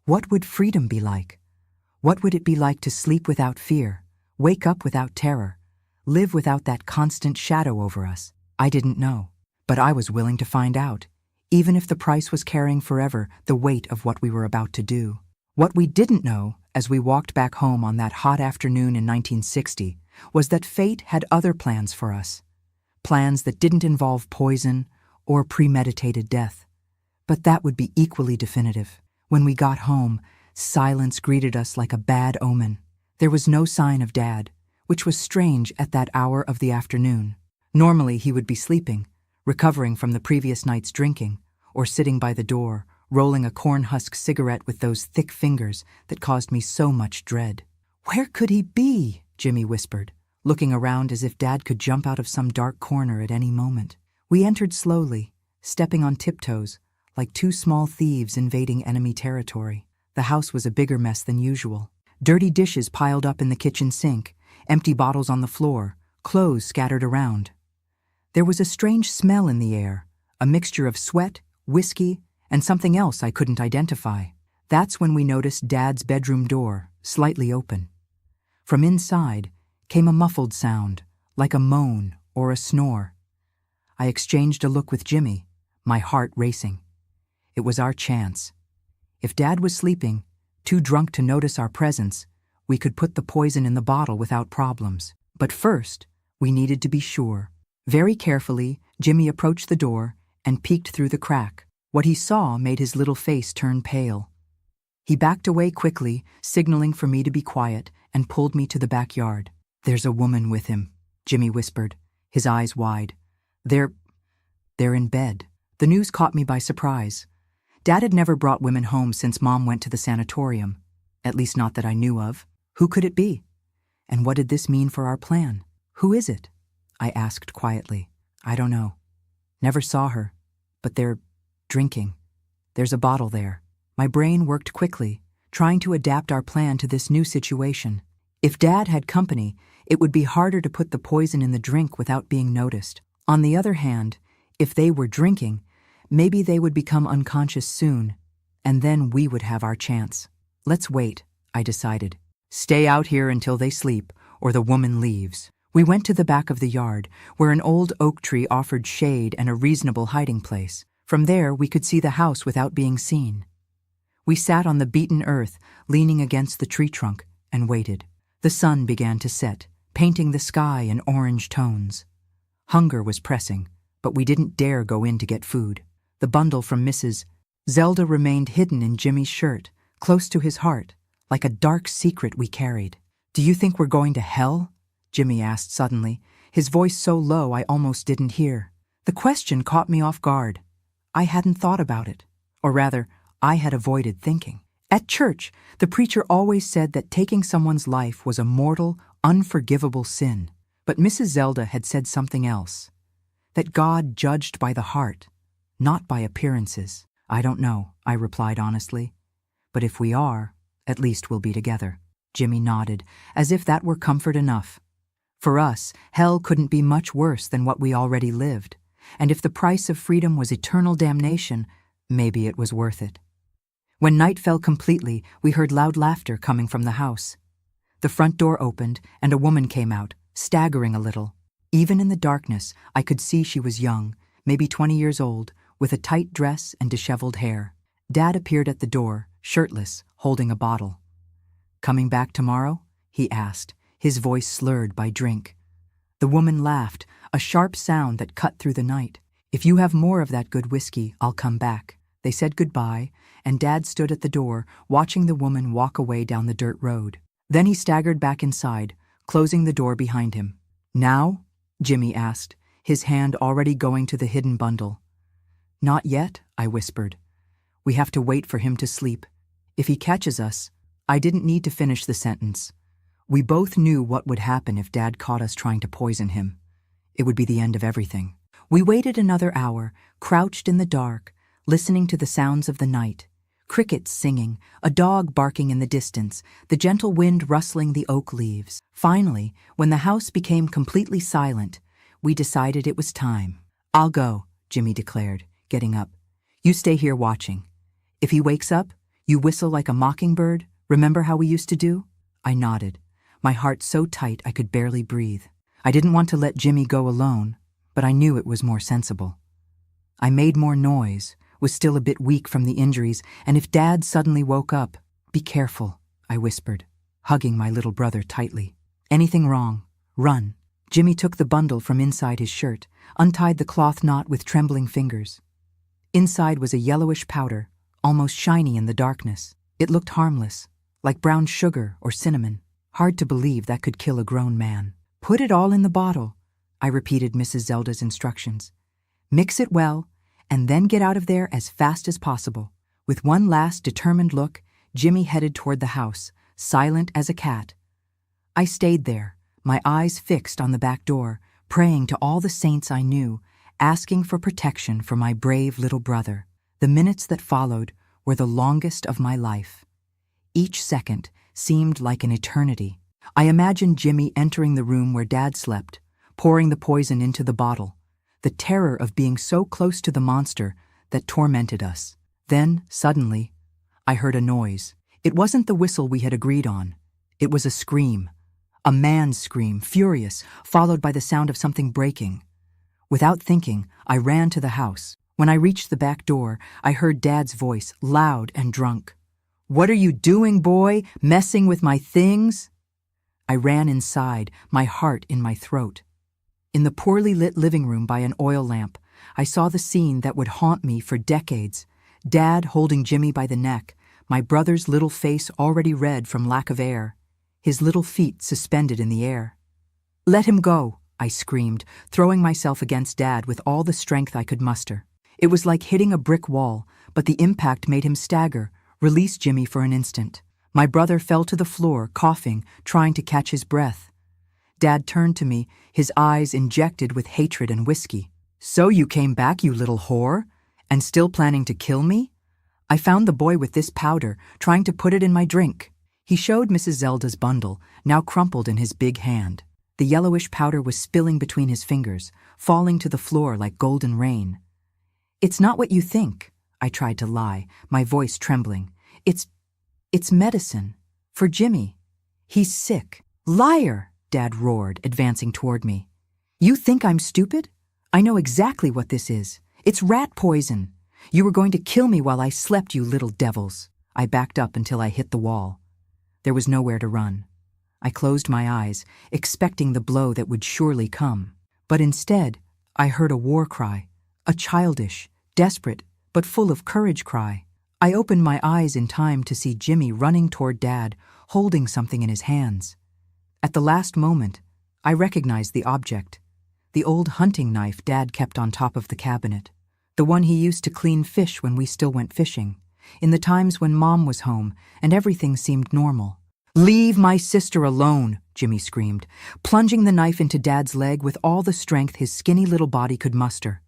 What would freedom be like? What would it be like to sleep without fear, wake up without terror, live without that constant shadow over us? I didn't know, but I was willing to find out, even if the price was carrying forever the weight of what we were about to do. What we didn't know, as we walked back home on that hot afternoon in 1960, was that fate had other plans for us. Plans that didn't involve poison or premeditated death. But that would be equally definitive. When we got home, silence greeted us like a bad omen. There was no sign of Dad, which was strange at that hour of the afternoon. Normally he would be sleeping, recovering from the previous night's drinking, or sitting by the door, rolling a corn-husk cigarette with those thick fingers that caused me so much dread. "Where could he be?" Jimmy whispered, looking around as if Dad could jump out of some dark corner at any moment. We entered slowly, stepping on tiptoes, like two small thieves invading enemy territory. The house was a bigger mess than usual. Dirty dishes piled up in the kitchen sink, empty bottles on the floor, clothes scattered around. There was a strange smell in the air, a mixture of sweat, whiskey, and something else I couldn't identify. That's when we noticed Dad's bedroom door, slightly open. From inside came a muffled sound, like a moan or a snore. I exchanged a look with Jimmy, my heart racing. It was our chance. If Dad was sleeping, too drunk to notice our presence, we could put the poison in the bottle without problems. But first, we needed to be sure. Very carefully, Jimmy approached the door and peeked through the crack. What he saw made his little face turn pale. He backed away quickly, signaling for me to be quiet, and pulled me to the backyard. "There's a woman with him," Jimmy whispered, his eyes wide. They're in bed." The news caught me by surprise. Dad had never brought women home since Mom went to the sanatorium, at least not that I knew of. Who could it be? And what did this mean for our plan? "Who is it?" I asked quietly. "I don't know. Never saw her, but they're drinking. There's a bottle there." My brain worked quickly, trying to adapt our plan to this new situation. If Dad had company, it would be harder to put the poison in the drink without being noticed. On the other hand, if they were drinking, maybe they would become unconscious soon, and then we would have our chance. "Let's wait," I decided. "Stay out here until they sleep, or the woman leaves." We went to the back of the yard, where an old oak tree offered shade and a reasonable hiding place. From there, we could see the house without being seen. We sat on the beaten earth, leaning against the tree trunk, and waited. The sun began to set, painting the sky in orange tones. Hunger was pressing, but we didn't dare go in to get food. The bundle from Mrs. Zelda remained hidden in Jimmy's shirt, close to his heart, like a dark secret we carried. "Do you think we're going to hell?" Jimmy asked suddenly, his voice so low I almost didn't hear. The question caught me off guard. I hadn't thought about it, or rather, I had avoided thinking. At church, the preacher always said that taking someone's life was a mortal, unforgivable sin. But Mrs. Zelda had said something else. That God judged by the heart, not by appearances. "I don't know," I replied honestly. "But if we are, at least we'll be together." Jimmy nodded, as if that were comfort enough. For us, hell couldn't be much worse than what we already lived, and if the price of freedom was eternal damnation, maybe it was worth it. When night fell completely, we heard loud laughter coming from the house. The front door opened, and a woman came out, staggering a little. Even in the darkness, I could see she was young, maybe 20 years old, with a tight dress and disheveled hair. Dad appeared at the door, shirtless, holding a bottle. "Coming back tomorrow?" he asked, his voice slurred by drink. The woman laughed, a sharp sound that cut through the night. "If you have more of that good whiskey, I'll come back." They said goodbye, and Dad stood at the door, watching the woman walk away down the dirt road. Then he staggered back inside, closing the door behind him. "Now?" Jimmy asked, his hand already going to the hidden bundle. "Not yet," I whispered. "We have to wait for him to sleep. If he catches us—" I didn't need to finish the sentence. We both knew what would happen if Dad caught us trying to poison him. It would be the end of everything. We waited another hour, crouched in the dark, listening to the sounds of the night. Crickets singing, a dog barking in the distance, the gentle wind rustling the oak leaves. Finally, when the house became completely silent, we decided it was time. "I'll go," Jimmy declared, getting up. "You stay here watching. If he wakes up, you whistle like a mockingbird. Remember how we used to do?" I nodded, my heart so tight I could barely breathe. I didn't want to let Jimmy go alone, but I knew it was more sensible. I made more noise, was still a bit weak from the injuries, and if Dad suddenly woke up— "Be careful," I whispered, hugging my little brother tightly. "Anything wrong, run." Jimmy took the bundle from inside his shirt, untied the cloth knot with trembling fingers. Inside was a yellowish powder, almost shiny in the darkness. It looked harmless, like brown sugar or cinnamon. Hard to believe that could kill a grown man. "Put it all in the bottle," I repeated Mrs. Zelda's instructions. "Mix it well, and then get out of there as fast as possible." With one last determined look, Jimmy headed toward the house, silent as a cat. I stayed there, my eyes fixed on the back door, praying to all the saints I knew, asking for protection for my brave little brother. The minutes that followed were the longest of my life. Each second seemed like an eternity. I imagined Jimmy entering the room where Dad slept, pouring the poison into the bottle, the terror of being so close to the monster that tormented us. Then, suddenly, I heard a noise. It wasn't the whistle we had agreed on. It was a scream. A man's scream, furious, followed by the sound of something breaking. Without thinking, I ran to the house. When I reached the back door, I heard Dad's voice, loud and drunk. "What are you doing, boy? Messing with my things?" I ran inside, my heart in my throat. In the poorly lit living room by an oil lamp, I saw the scene that would haunt me for decades. Dad holding Jimmy by the neck, my brother's little face already red from lack of air, his little feet suspended in the air. "Let him go," I screamed, throwing myself against Dad with all the strength I could muster. It was like hitting a brick wall, but the impact made him stagger, release Jimmy for an instant. My brother fell to the floor, coughing, trying to catch his breath. Dad turned to me, his eyes injected with hatred and whiskey. "So you came back, you little whore? And still planning to kill me? I found the boy with this powder, trying to put it in my drink." He showed Mrs. Zelda's bundle, now crumpled in his big hand. The yellowish powder was spilling between his fingers, falling to the floor like golden rain. "It's not what you think," I tried to lie, my voice trembling. It's medicine. For Jimmy. He's sick." "Liar!" Dad roared, advancing toward me. "You think I'm stupid? I know exactly what this is. It's rat poison. You were going to kill me while I slept, you little devils." I backed up until I hit the wall. There was nowhere to run. I closed my eyes, expecting the blow that would surely come. But instead, I heard a war cry, a childish, desperate, but full of courage cry. I opened my eyes in time to see Jimmy running toward Dad, holding something in his hands. At the last moment, I recognized the object, the old hunting knife Dad kept on top of the cabinet, the one he used to clean fish when we still went fishing, in the times when Mom was home and everything seemed normal. "Leave my sister alone," Jimmy screamed, plunging the knife into Dad's leg with all the strength his skinny little body could muster.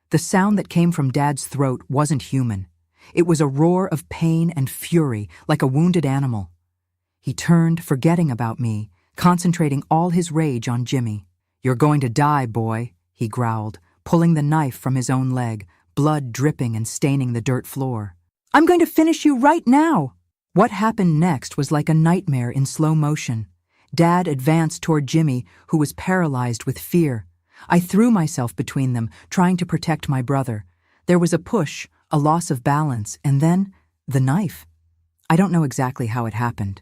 The sound that came from Dad's throat wasn't human. It was a roar of pain and fury, like a wounded animal. He turned, forgetting about me, concentrating all his rage on Jimmy. "You're going to die, boy," he growled, pulling the knife from his own leg, blood dripping and staining the dirt floor. "I'm going to finish you right now." What happened next was like a nightmare in slow motion. Dad advanced toward Jimmy, who was paralyzed with fear. I threw myself between them, trying to protect my brother. There was a push, a loss of balance, and then the knife. I don't know exactly how it happened.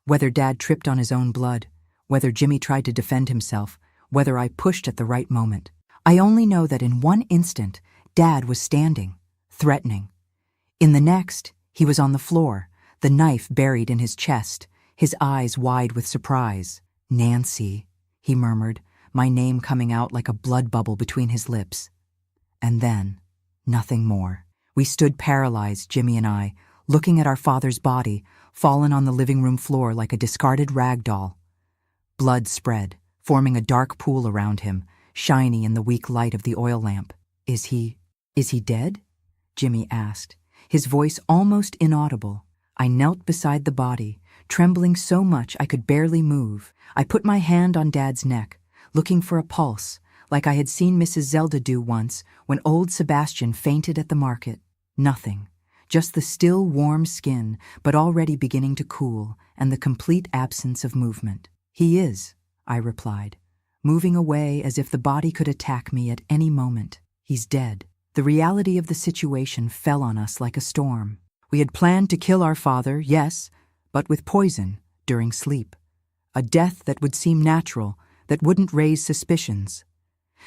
Whether Dad tripped on his own blood, whether Jimmy tried to defend himself, whether I pushed at the right moment. I only know that in one instant, Dad was standing, threatening. In the next, he was on the floor, the knife buried in his chest, his eyes wide with surprise. "Nancy," he murmured, my name coming out like a blood bubble between his lips. And then, nothing more. We stood paralyzed, Jimmy and I, looking at our father's body, fallen on the living room floor like a discarded rag doll. Blood spread, forming a dark pool around him, shiny in the weak light of the oil lamp. Is he dead?" Jimmy asked, his voice almost inaudible. I knelt beside the body, trembling so much I could barely move. I put my hand on Dad's neck, looking for a pulse, like I had seen Mrs. Zelda do once when old Sebastian fainted at the market. Nothing, just the still warm skin, but already beginning to cool, and the complete absence of movement. "He is," I replied, moving away as if the body could attack me at any moment. "He's dead." The reality of the situation fell on us like a storm. We had planned to kill our father, yes, but with poison, during sleep. A death that would seem natural, that wouldn't raise suspicions.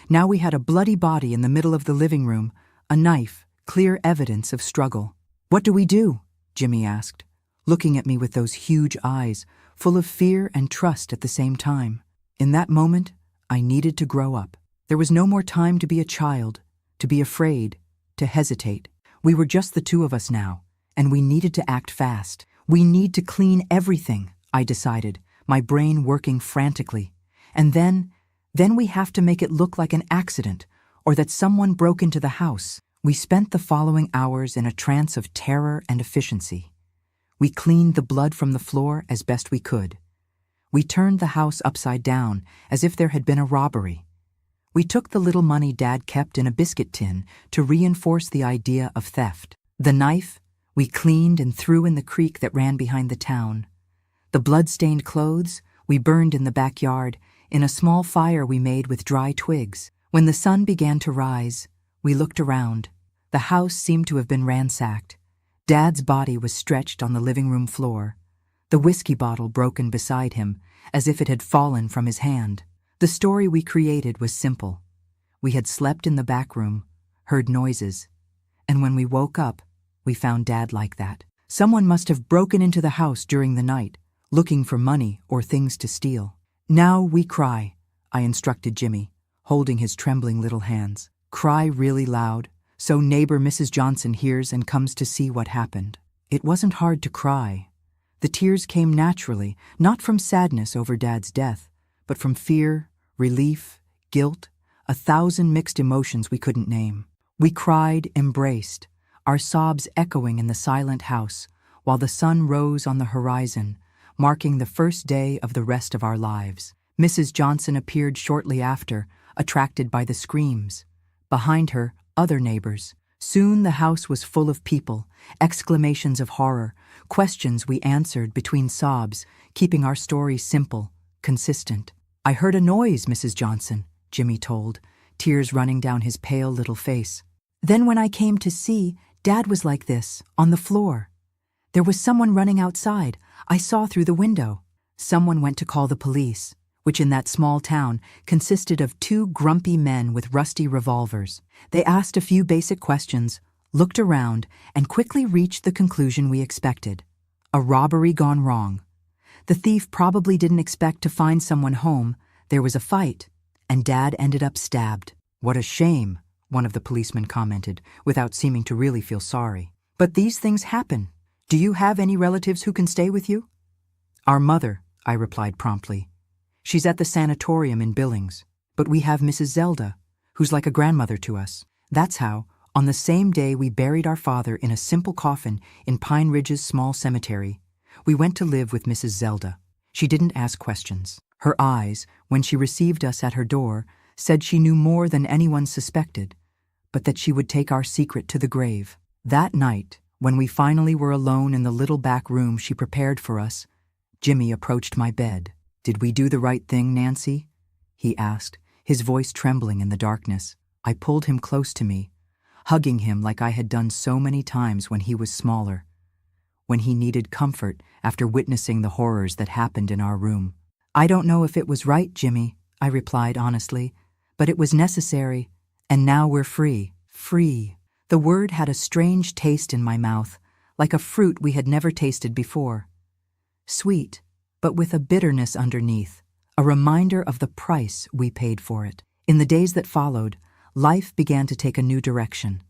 Now we had a bloody body in the middle of the living room, a knife, clear evidence of struggle. "What do we do?" Jimmy asked, looking at me with those huge eyes, full of fear and trust at the same time. In that moment, I needed to grow up. There was no more time to be a child, to be afraid, to hesitate. We were just the two of us now, and we needed to act fast. "We need to clean everything," I decided, my brain working frantically. "And then we have to make it look like an accident, or that someone broke into the house." We spent the following hours in a trance of terror and efficiency. We cleaned the blood from the floor as best we could. We turned the house upside down, as if there had been a robbery. We took the little money Dad kept in a biscuit tin to reinforce the idea of theft. The knife, we cleaned and threw in the creek that ran behind the town. The blood-stained clothes, we burned in the backyard, in a small fire we made with dry twigs. When the sun began to rise, we looked around. The house seemed to have been ransacked. Dad's body was stretched on the living room floor, the whiskey bottle broken beside him, as if it had fallen from his hand. The story we created was simple. We had slept in the back room, heard noises, and when we woke up, we found Dad like that. Someone must have broken into the house during the night, looking for money or things to steal. "Now we cry," I instructed Jimmy, holding his trembling little hands. "Cry really loud, so neighbor Mrs. Johnson hears and comes to see what happened." It wasn't hard to cry. The tears came naturally, not from sadness over Dad's death, but from fear, relief, guilt, 1,000 mixed emotions we couldn't name. We cried, embraced, our sobs echoing in the silent house, while the sun rose on the horizon, marking the first day of the rest of our lives. Mrs. Johnson appeared shortly after, attracted by the screams. Behind her, other neighbors. Soon the house was full of people, exclamations of horror, questions we answered between sobs, keeping our story simple, consistent. "I heard a noise, Mrs. Johnson," Jimmy told, tears running down his pale little face. "Then when I came to see, Dad was like this, on the floor. There was someone running outside. I saw through the window." Someone went to call the police, which in that small town consisted of 2 grumpy men with rusty revolvers. They asked a few basic questions, looked around, and quickly reached the conclusion we expected. A robbery gone wrong. The thief probably didn't expect to find someone home. There was a fight, and Dad ended up stabbed. "What a shame," one of the policemen commented, without seeming to really feel sorry. "But these things happen. Do you have any relatives who can stay with you?" "Our mother," I replied promptly. "She's at the sanatorium in Billings. But we have Mrs. Zelda, who's like a grandmother to us." That's how, on the same day we buried our father in a simple coffin in Pine Ridge's small cemetery, we went to live with Mrs. Zelda. She didn't ask questions. Her eyes, when she received us at her door, said she knew more than anyone suspected, but that she would take our secret to the grave. That night, when we finally were alone in the little back room she prepared for us, Jimmy approached my bed. "Did we do the right thing, Nancy?" he asked, his voice trembling in the darkness. I pulled him close to me, hugging him like I had done so many times when he was smaller, when he needed comfort after witnessing the horrors that happened in our room. "I don't know if it was right, Jimmy," I replied honestly, "but it was necessary, and now we're free." Free. The word had a strange taste in my mouth, like a fruit we had never tasted before. Sweet, but with a bitterness underneath, a reminder of the price we paid for it. In the days that followed, life began to take a new direction.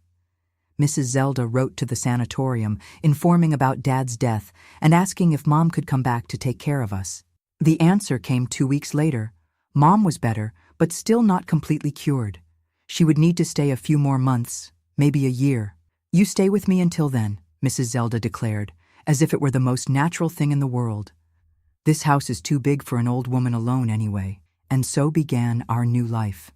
Mrs. Zelda wrote to the sanatorium, informing about Dad's death and asking if Mom could come back to take care of us. The answer came 2 weeks later. Mom was better, but still not completely cured. She would need to stay a few more months, maybe a year. "You stay with me until then," Mrs. Zelda declared, as if it were the most natural thing in the world. "This house is too big for an old woman alone anyway." And so began our new life.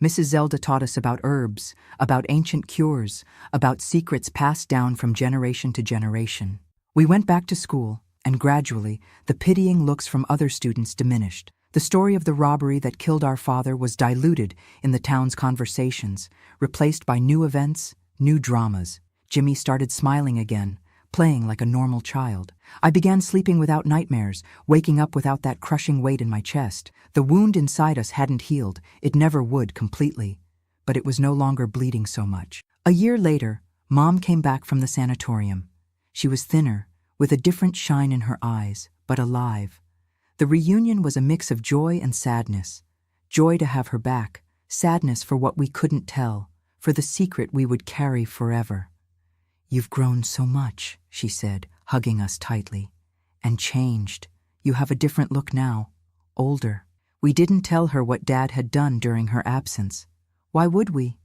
Mrs. Zelda taught us about herbs, about ancient cures, about secrets passed down from generation to generation. We went back to school, and gradually, the pitying looks from other students diminished. The story of the robbery that killed our father was diluted in the town's conversations, replaced by new events, new dramas. Jimmy started smiling again, playing like a normal child. I began sleeping without nightmares, waking up without that crushing weight in my chest. The wound inside us hadn't healed, it never would completely, but it was no longer bleeding so much. A year later, Mom came back from the sanatorium. She was thinner, with a different shine in her eyes, but alive. The reunion was a mix of joy and sadness. Joy to have her back, sadness for what we couldn't tell, for the secret we would carry forever. "You've grown so much," she said, hugging us tightly. "And changed. You have a different look now, older." We didn't tell her what Dad had done during her absence. Why would we?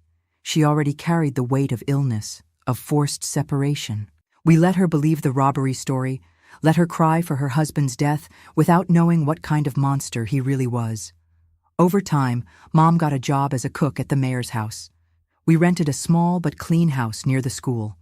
She already carried the weight of illness, of forced separation. We let her believe the robbery story, let her cry for her husband's death without knowing what kind of monster he really was. Over time, Mom got a job as a cook at the mayor's house. We rented a small but clean house near the school.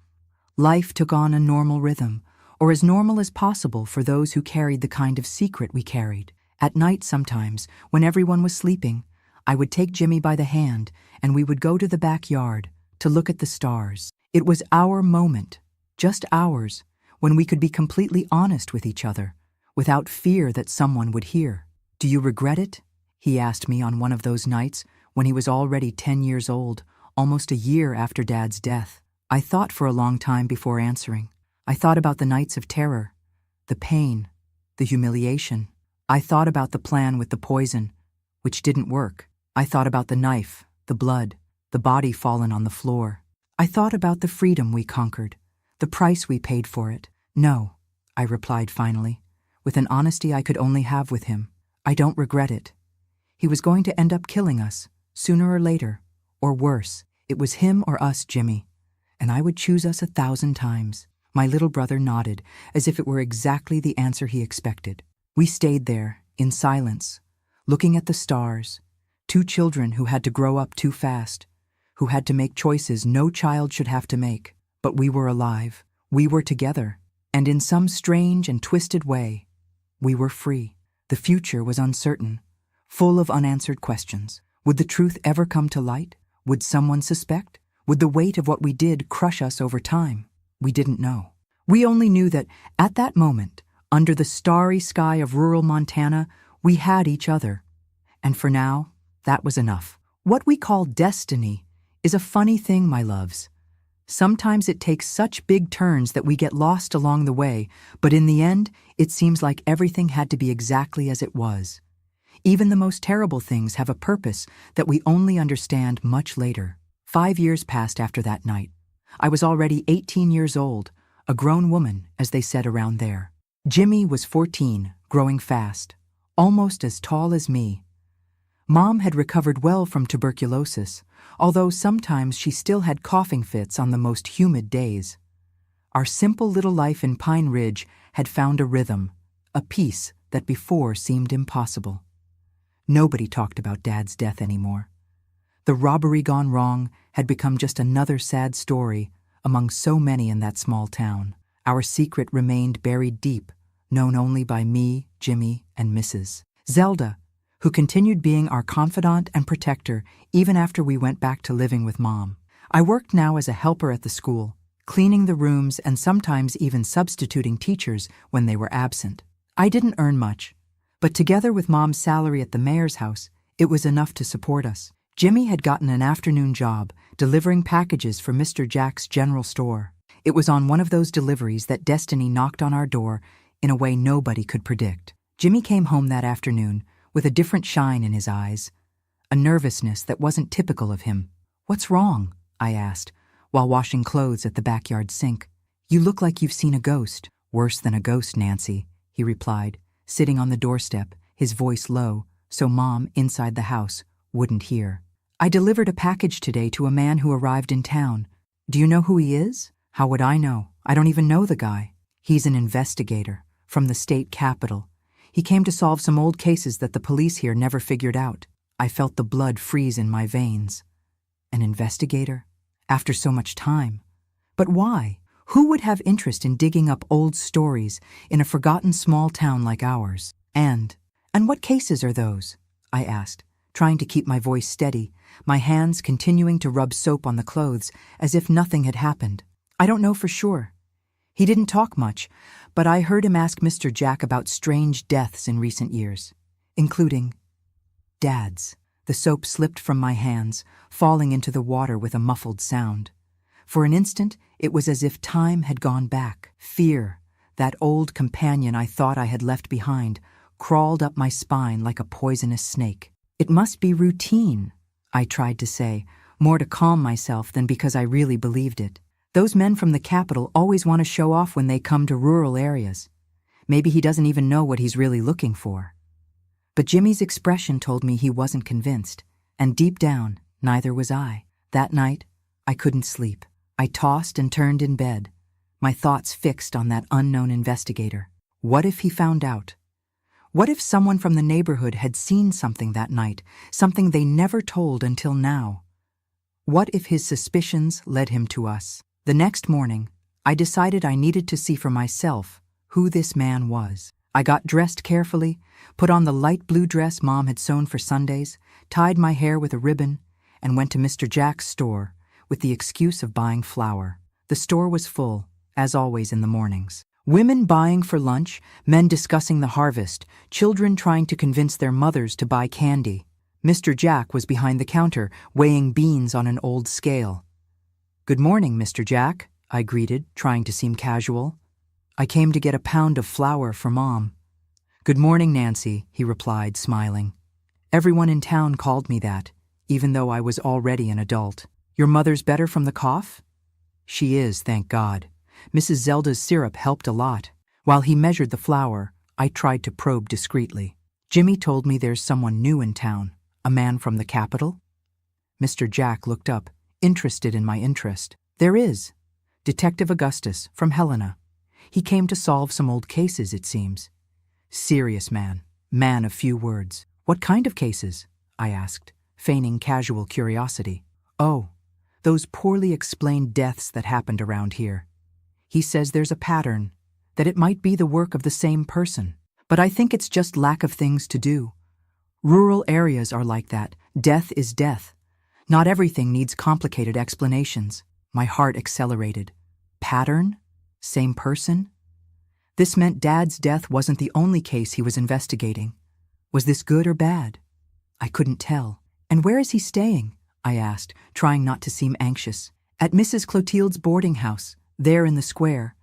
Life took on a normal rhythm, or as normal as possible for those who carried the kind of secret we carried. At night sometimes, when everyone was sleeping, I would take Jimmy by the hand and we would go to the backyard to look at the stars. It was our moment, just ours, when we could be completely honest with each other, without fear that someone would hear. "Do you regret it?" he asked me on one of those nights when he was already 10 years old, almost a year after Dad's death. I thought for a long time before answering. I thought about the nights of terror, the pain, the humiliation. I thought about the plan with the poison, which didn't work. I thought about the knife, the blood, the body fallen on the floor. I thought about the freedom we conquered, the price we paid for it. "No," I replied finally, with an honesty I could only have with him. "I don't regret it. He was going to end up killing us, sooner or later, or worse. It was him or us, Jimmy, and I would choose us 1,000 times." My little brother nodded, as if it were exactly the answer he expected. We stayed there, in silence, looking at the stars, 2 children who had to grow up too fast, who had to make choices no child should have to make. But we were alive, we were together, and in some strange and twisted way, we were free. The future was uncertain, full of unanswered questions. Would the truth ever come to light? Would someone suspect? Would the weight of what we did crush us over time? We didn't know. We only knew that, at that moment, under the starry sky of rural Montana, we had each other. And for now, that was enough. What we call destiny is a funny thing, my loves. Sometimes it takes such big turns that we get lost along the way, but in the end, it seems like everything had to be exactly as it was. Even the most terrible things have a purpose that we only understand much later. 5 years passed after that night. I was already 18 years old, a grown woman, as they said around there. Jimmy was 14, growing fast, almost as tall as me. Mom had recovered well from tuberculosis, although sometimes she still had coughing fits on the most humid days. Our simple little life in Pine Ridge had found a rhythm, a peace that before seemed impossible. Nobody talked about Dad's death anymore. The robbery gone wrong had become just another sad story among so many in that small town. Our secret remained buried deep, known only by me, Jimmy, and Mrs. Zelda, who continued being our confidant and protector even after we went back to living with Mom. I worked now as a helper at the school, cleaning the rooms and sometimes even substituting teachers when they were absent. I didn't earn much, but together with Mom's salary at the mayor's house, it was enough to support us. Jimmy had gotten an afternoon job delivering packages for Mr. Jack's general store. It was on one of those deliveries that destiny knocked on our door in a way nobody could predict. Jimmy came home that afternoon with a different shine in his eyes, a nervousness that wasn't typical of him. "What's wrong?" I asked, while washing clothes at the backyard sink. "You look like you've seen a ghost." "Worse than a ghost, Nancy," he replied, sitting on the doorstep, his voice low, so Mom, inside the house, wouldn't hear. "I delivered a package today to a man who arrived in town. Do you know who he is?" "How would I know? I don't even know the guy." "He's an investigator from the state capitol. He came to solve some old cases that the police here never figured out." I felt the blood freeze in my veins. An investigator? After so much time. But why? Who would have interest in digging up old stories in a forgotten small town like ours? And what cases are those?" I asked, trying to keep my voice steady, my hands continuing to rub soap on the clothes as if nothing had happened. "I don't know for sure." He didn't talk much, but I heard him ask Mr. Jack about strange deaths in recent years, including Dad's. The soap slipped from my hands, falling into the water with a muffled sound. For an instant, it was as if time had gone back. Fear, that old companion I thought I had left behind, crawled up my spine like a poisonous snake. "It must be routine," I tried to say, more to calm myself than because I really believed it. "Those men from the Capitol always want to show off when they come to rural areas. Maybe he doesn't even know what he's really looking for." But Jimmy's expression told me he wasn't convinced, and deep down, neither was I. That night, I couldn't sleep. I tossed and turned in bed, my thoughts fixed on that unknown investigator. What if he found out? What if someone from the neighborhood had seen something that night, something they never told until now? What if his suspicions led him to us? The next morning, I decided I needed to see for myself who this man was. I got dressed carefully, put on the light blue dress Mom had sewn for Sundays, tied my hair with a ribbon, and went to Mr. Jack's store with the excuse of buying flour. The store was full, as always in the mornings. Women buying for lunch, men discussing the harvest, children trying to convince their mothers to buy candy. Mr. Jack was behind the counter, weighing beans on an old scale. "Good morning, Mr. Jack," I greeted, trying to seem casual. "I came to get a pound of flour for Mom." "Good morning, Nancy," he replied, smiling. Everyone in town called me that, even though I was already an adult. "Your mother's better from the cough?" "She is, thank God. Mrs. Zelda's syrup helped a lot." While he measured the flour, I tried to probe discreetly. "Jimmy told me there's someone new in town, a man from the Capitol?" Mr. Jack looked up, interested in my interest. "There is. Detective Augustus, from Helena. He came to solve some old cases, it seems." "Serious man of few words." "What kind of cases?" I asked, feigning casual curiosity. "Oh, those poorly explained deaths that happened around here. He says there's a pattern, that it might be the work of the same person. But I think it's just lack of things to do. Rural areas are like that. Death is death. Not everything needs complicated explanations." My heart accelerated. Pattern? Same person? This meant Dad's death wasn't the only case he was investigating. Was this good or bad? I couldn't tell. "And where is he staying?" I asked, trying not to seem anxious. "At Mrs. Clotilde's boarding house, there in the square.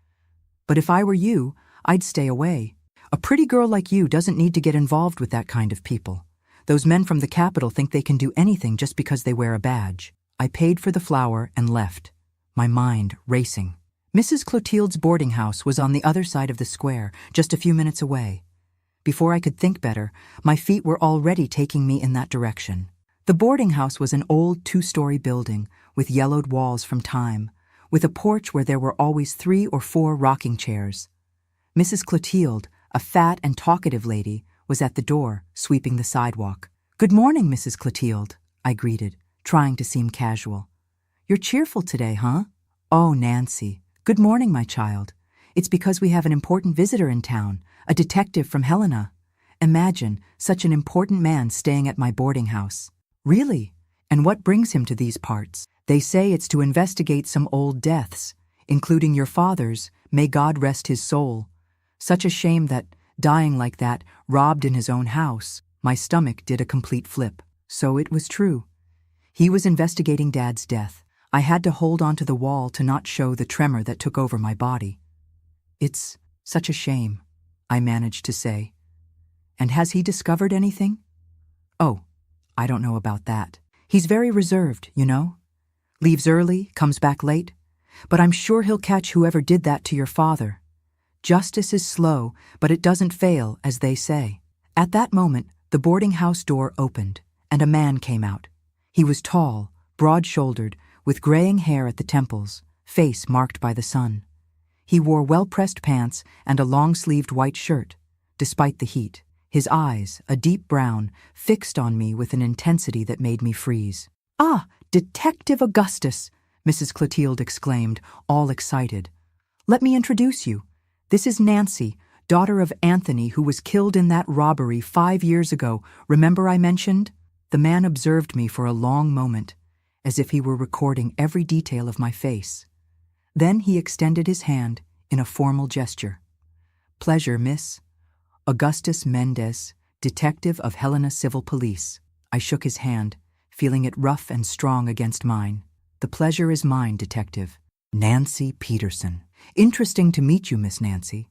But if I were you, I'd stay away. A pretty girl like you doesn't need to get involved with that kind of people. Those men from the Capitol think they can do anything just because they wear a badge." I paid for the flour and left, my mind racing. Mrs. Clotilde's boarding house was on the other side of the square, just a few minutes away. Before I could think better, my feet were already taking me in that direction. The boarding house was an old 2-story building with yellowed walls from time, with a porch where there were always 3 or 4 rocking chairs. Mrs. Clotilde, a fat and talkative lady, was at the door, sweeping the sidewalk. "Good morning, Mrs. Clotilde," I greeted, trying to seem casual. "You're cheerful today, huh?" "Oh, Nancy. Good morning, my child. It's because we have an important visitor in town, a detective from Helena. Imagine, such an important man staying at my boarding house." "Really? And what brings him to these parts?" They say it's to investigate some old deaths, including your father's, may God rest his soul. Such a shame that, dying like that, robbed in his own house. My stomach did a complete flip. So it was true. He was investigating Dad's death. I had to hold onto the wall to not show the tremor that took over my body. It's such a shame, I managed to say. And has he discovered anything? Oh, I don't know about that. He's very reserved, you know. Leaves early, comes back late. But I'm sure he'll catch whoever did that to your father. Justice is slow, but it doesn't fail, as they say. At that moment, the boarding house door opened, and a man came out. He was tall, broad-shouldered, with graying hair at the temples, face marked by the sun. He wore well-pressed pants and a long-sleeved white shirt, despite the heat. His eyes, a deep brown, fixed on me with an intensity that made me freeze. "Ah, Detective Augustus!" Mrs. Clotilde exclaimed, all excited. "Let me introduce you. This is Nancy, daughter of Anthony, who was killed in that robbery 5 years ago. Remember I mentioned?" The man observed me for a long moment, as if he were recording every detail of my face. Then he extended his hand in a formal gesture. "Pleasure, miss. Augustus Mendez, detective of Helena Civil Police." I shook his hand, feeling it rough and strong against mine. "The pleasure is mine, detective. Nancy Peterson. Interesting to meet you, Miss Nancy.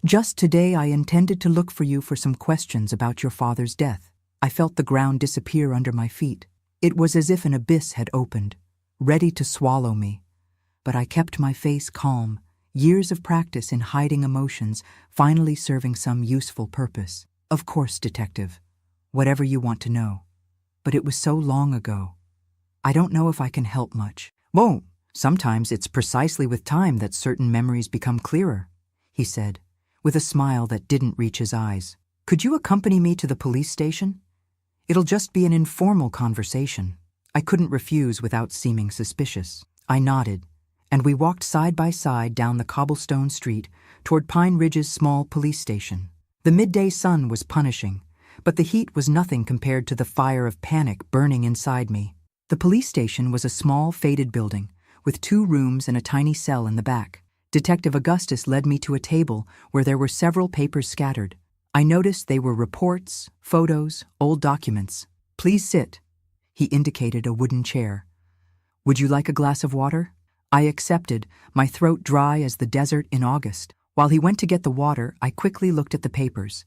Just today I intended to look for you for some questions about your father's death." I felt the ground disappear under my feet. It was as if an abyss had opened, ready to swallow me. But I kept my face calm, years of practice in hiding emotions finally serving some useful purpose. "Of course, detective. Whatever you want to know. But it was so long ago. I don't know if I can help much." "Whoa, sometimes it's precisely with time that certain memories become clearer," he said, with a smile that didn't reach his eyes. "Could you accompany me to the police station? It'll just be an informal conversation." I couldn't refuse without seeming suspicious. I nodded, and we walked side by side down the cobblestone street toward Pine Ridge's small police station. The midday sun was punishing, but the heat was nothing compared to the fire of panic burning inside me. The police station was a small, faded building, with 2 rooms and a tiny cell in the back. Detective Augustus led me to a table where there were several papers scattered. I noticed they were reports, photos, old documents. "Please sit." He indicated a wooden chair. "Would you like a glass of water?" I accepted, my throat dry as the desert in August. While he went to get the water, I quickly looked at the papers.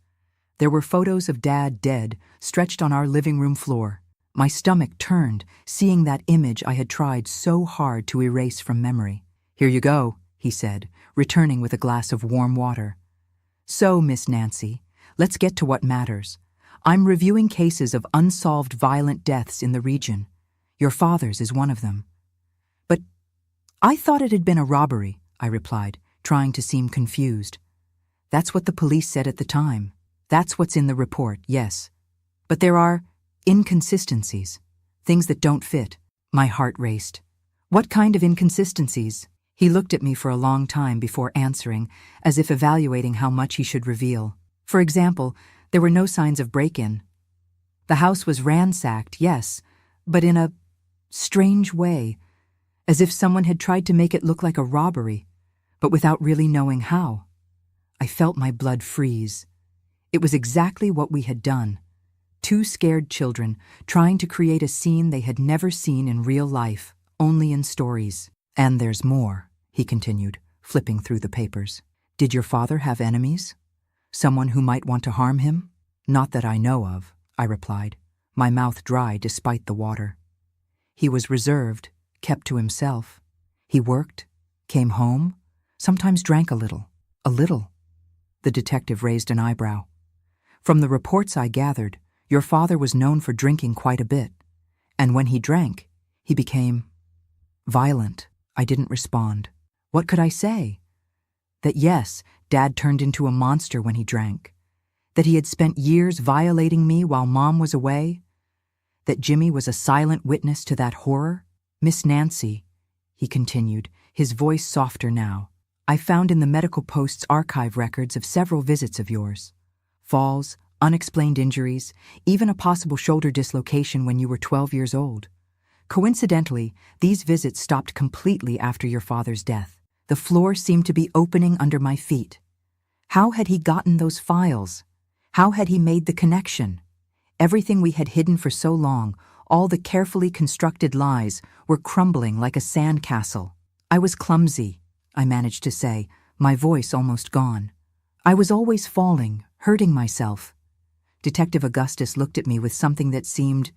There were photos of Dad dead, stretched on our living room floor. My stomach turned, seeing that image I had tried so hard to erase from memory. "Here you go," he said, returning with a glass of warm water. "So, Miss Nancy, let's get to what matters. I'm reviewing cases of unsolved violent deaths in the region. Your father's is one of them." "But I thought it had been a robbery," I replied, trying to seem confused. "That's what the police said at the time. That's what's in the report, yes. But there are inconsistencies, things that don't fit." My heart raced. "What kind of inconsistencies?" He looked at me for a long time before answering, as if evaluating how much he should reveal. "For example, there were no signs of break-in. The house was ransacked, yes, but in a strange way, as if someone had tried to make it look like a robbery, but without really knowing how." I felt my blood freeze. It was exactly what we had done. 2 scared children trying to create a scene they had never seen in real life, only in stories. "And there's more," he continued, flipping through the papers. "Did your father have enemies? Someone who might want to harm him?" "Not that I know of," I replied, my mouth dry despite the water. "He was reserved, kept to himself. He worked, came home, sometimes drank a little." "A little?" The detective raised an eyebrow. "From the reports I gathered, your father was known for drinking quite a bit, and when he drank, he became violent." I didn't respond. What could I say? That yes, Dad turned into a monster when he drank. That he had spent years violating me while Mom was away. That Jimmy was a silent witness to that horror. "Miss Nancy," he continued, his voice softer now, "I found in the Medical Post's archive records of several visits of yours. Falls, unexplained injuries, even a possible shoulder dislocation when you were 12 years old. Coincidentally, these visits stopped completely after your father's death. The floor seemed to be opening under my feet. How had he gotten those files? How had he made the connection? Everything we had hidden for so long, all the carefully constructed lies, were crumbling like a sandcastle. I was clumsy, I managed to say, my voice almost gone. I was always falling, hurting myself. Detective Augustus looked at me with something that seemed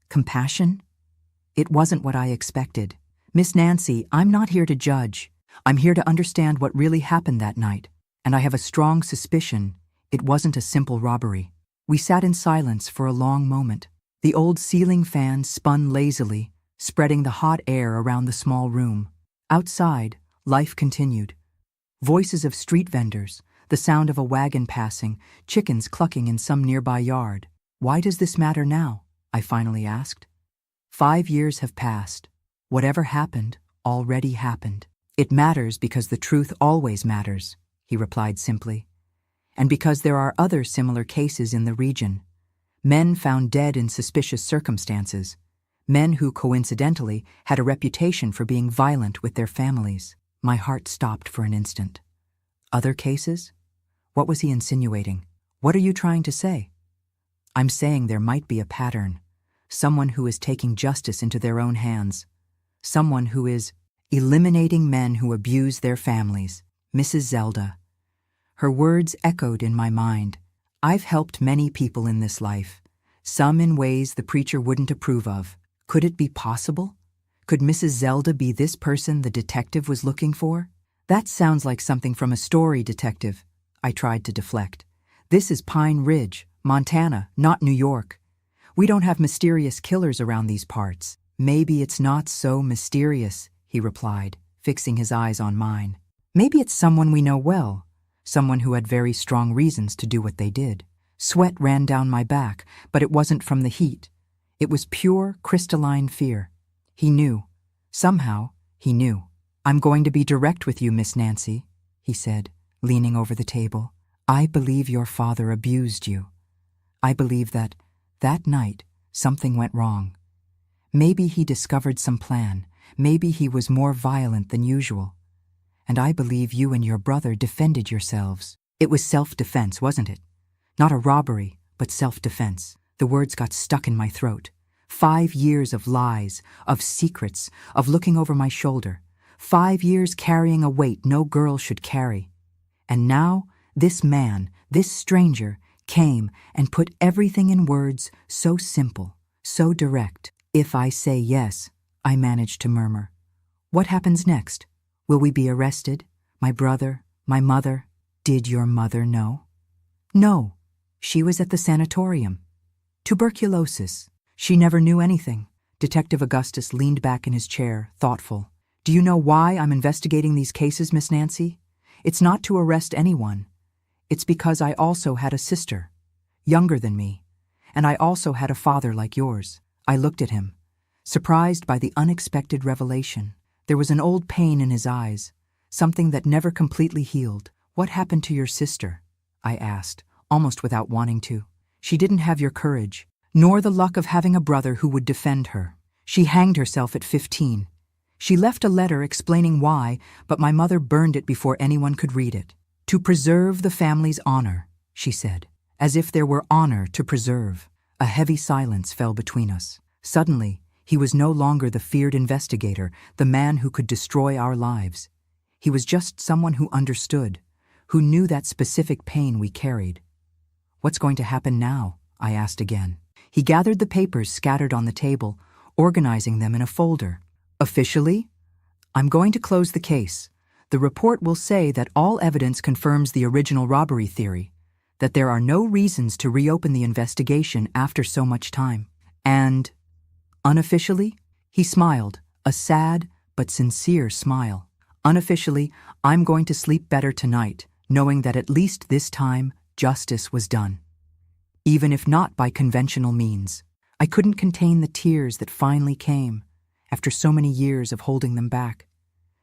compassion. It wasn't what I expected. Miss Nancy, I'm not here to judge. I'm here to understand what really happened that night, and I have a strong suspicion it wasn't a simple robbery. We sat in silence for a long moment. The old ceiling fan spun lazily, spreading the hot air around the small room. Outside, life continued. Voices of street vendors, the sound of a wagon passing, chickens clucking in some nearby yard. Why does this matter now? I finally asked. 5 years have passed. Whatever happened, already happened. It matters because the truth always matters, he replied simply. And because there are other similar cases in the region. Men found dead in suspicious circumstances. Men who coincidentally had a reputation for being violent with their families. My heart stopped for an instant. Other cases? What was he insinuating? What are you trying to say? I'm saying there might be a pattern. Someone who is taking justice into their own hands. Someone who is eliminating men who abuse their families. Mrs. Zelda. Her words echoed in my mind. I've helped many people in this life, some in ways the preacher wouldn't approve of. Could it be possible? Could Mrs. Zelda be this person the detective was looking for? That sounds like something from a story, detective. I tried to deflect. This is Pine Ridge, Montana, not New York. We don't have mysterious killers around these parts. Maybe it's not so mysterious, he replied, fixing his eyes on mine. Maybe it's someone we know well, someone who had very strong reasons to do what they did. Sweat ran down my back, but it wasn't from the heat. It was pure, crystalline fear. He knew. Somehow, he knew. I'm going to be direct with you, Miss Nancy, he said, leaning over the table. I believe your father abused you. I believe that night, something went wrong. Maybe he discovered some plan. Maybe he was more violent than usual. And I believe you and your brother defended yourselves. It was self-defense, wasn't it? Not a robbery, but self-defense. The words got stuck in my throat. 5 years of lies, of secrets, of looking over my shoulder. 5 years carrying a weight no girl should carry. And now, this man, this stranger, came and put everything in words so simple, so direct. If I say yes, I managed to murmur. What happens next? Will we be arrested? My brother, my mother? Did your mother know? No. She was at the sanatorium. Tuberculosis. She never knew anything. Detective Augustus leaned back in his chair, thoughtful. Do you know why I'm investigating these cases, Miss Nancy? It's not to arrest anyone. It's because I also had a sister, younger than me, and I also had a father like yours. I looked at him, surprised by the unexpected revelation. There was an old pain in his eyes, something that never completely healed. What happened to your sister? I asked, almost without wanting to. She didn't have your courage, nor the luck of having a brother who would defend her. She hanged herself at 15. She left a letter explaining why, but my mother burned it before anyone could read it. To preserve the family's honor, she said, as if there were honor to preserve. A heavy silence fell between us. Suddenly, he was no longer the feared investigator, the man who could destroy our lives. He was just someone who understood, who knew that specific pain we carried. What's going to happen now? I asked again. He gathered the papers scattered on the table, organizing them in a folder. Officially, I'm going to close the case. The report will say that all evidence confirms the original robbery theory, that there are no reasons to reopen the investigation after so much time. And, unofficially, he smiled, a sad but sincere smile. Unofficially, I'm going to sleep better tonight, knowing that at least this time, justice was done. Even if not by conventional means. I couldn't contain the tears that finally came, after so many years of holding them back.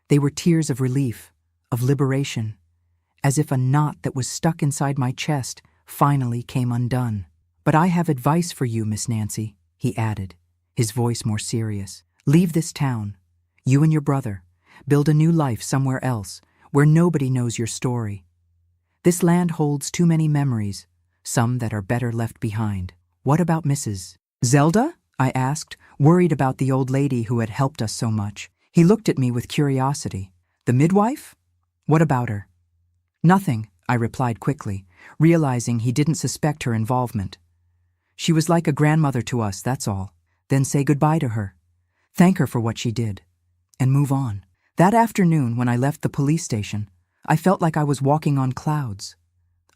They were tears of relief, of liberation, as if a knot that was stuck inside my chest finally came undone. But I have advice for you, Miss Nancy, he added, his voice more serious. Leave this town. You and your brother. Build a new life somewhere else, where nobody knows your story. This land holds too many memories, some that are better left behind. What about Mrs. Zelda? I asked, worried about the old lady who had helped us so much. He looked at me with curiosity. The midwife? What about her? Nothing, I replied quickly, realizing he didn't suspect her involvement. She was like a grandmother to us, that's all. Then say goodbye to her. Thank her for what she did. And move on. That afternoon, when I left the police station, I felt like I was walking on clouds.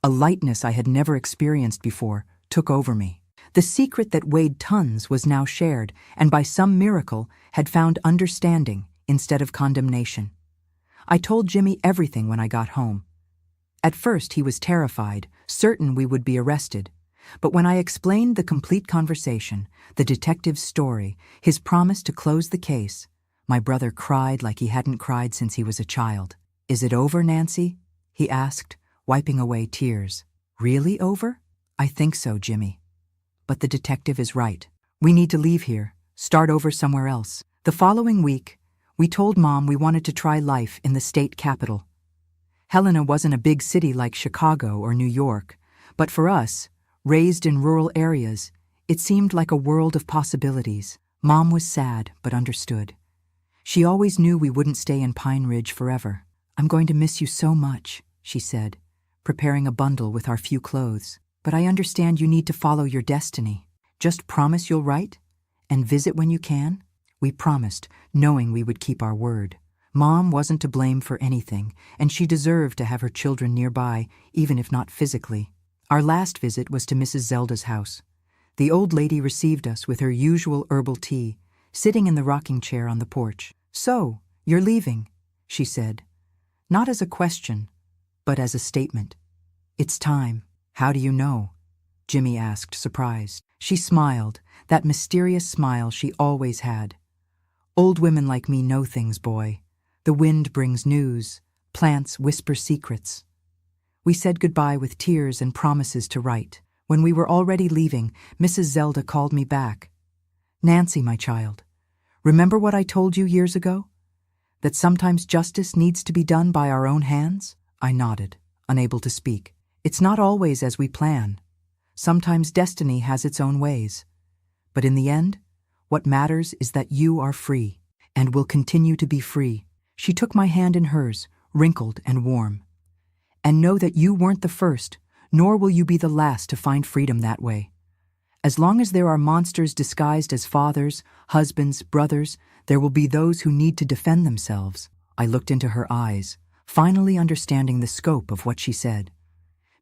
A lightness I had never experienced before took over me. The secret that weighed tons was now shared, and by some miracle had found understanding instead of condemnation. I told Jimmy everything when I got home. At first he was terrified, certain we would be arrested. But when I explained the complete conversation, the detective's story, his promise to close the case, my brother cried like he hadn't cried since he was a child. Is it over, Nancy? He asked, wiping away tears. Really over? I think so, Jimmy. But the detective is right. We need to leave here, start over somewhere else. The following week, we told Mom we wanted to try life in the state capital. Helena wasn't a big city like Chicago or New York, but for us, raised in rural areas, it seemed like a world of possibilities. Mom was sad, but understood. She always knew we wouldn't stay in Pine Ridge forever. I'm going to miss you so much, she said, preparing a bundle with our few clothes. But I understand you need to follow your destiny. Just promise you'll write and visit when you can. We promised, knowing we would keep our word. Mom wasn't to blame for anything, and she deserved to have her children nearby, even if not physically. Our last visit was to Mrs. Zelda's house. The old lady received us with her usual herbal tea, sitting in the rocking chair on the porch. So, you're leaving, she said. Not as a question, but as a statement. It's time. How do you know? Jimmy asked, surprised. She smiled, that mysterious smile she always had. Old women like me know things, boy. The wind brings news. Plants whisper secrets. We said goodbye with tears and promises to write. When we were already leaving, Mrs. Zelda called me back. Nancy, my child, remember what I told you years ago? That sometimes justice needs to be done by our own hands? I nodded, unable to speak. It's not always as we plan. Sometimes destiny has its own ways. But in the end, what matters is that you are free, and will continue to be free. She took my hand in hers, wrinkled and warm. And know that you weren't the first, nor will you be the last to find freedom that way. As long as there are monsters disguised as fathers, husbands, brothers, there will be those who need to defend themselves. I looked into her eyes, finally understanding the scope of what she said.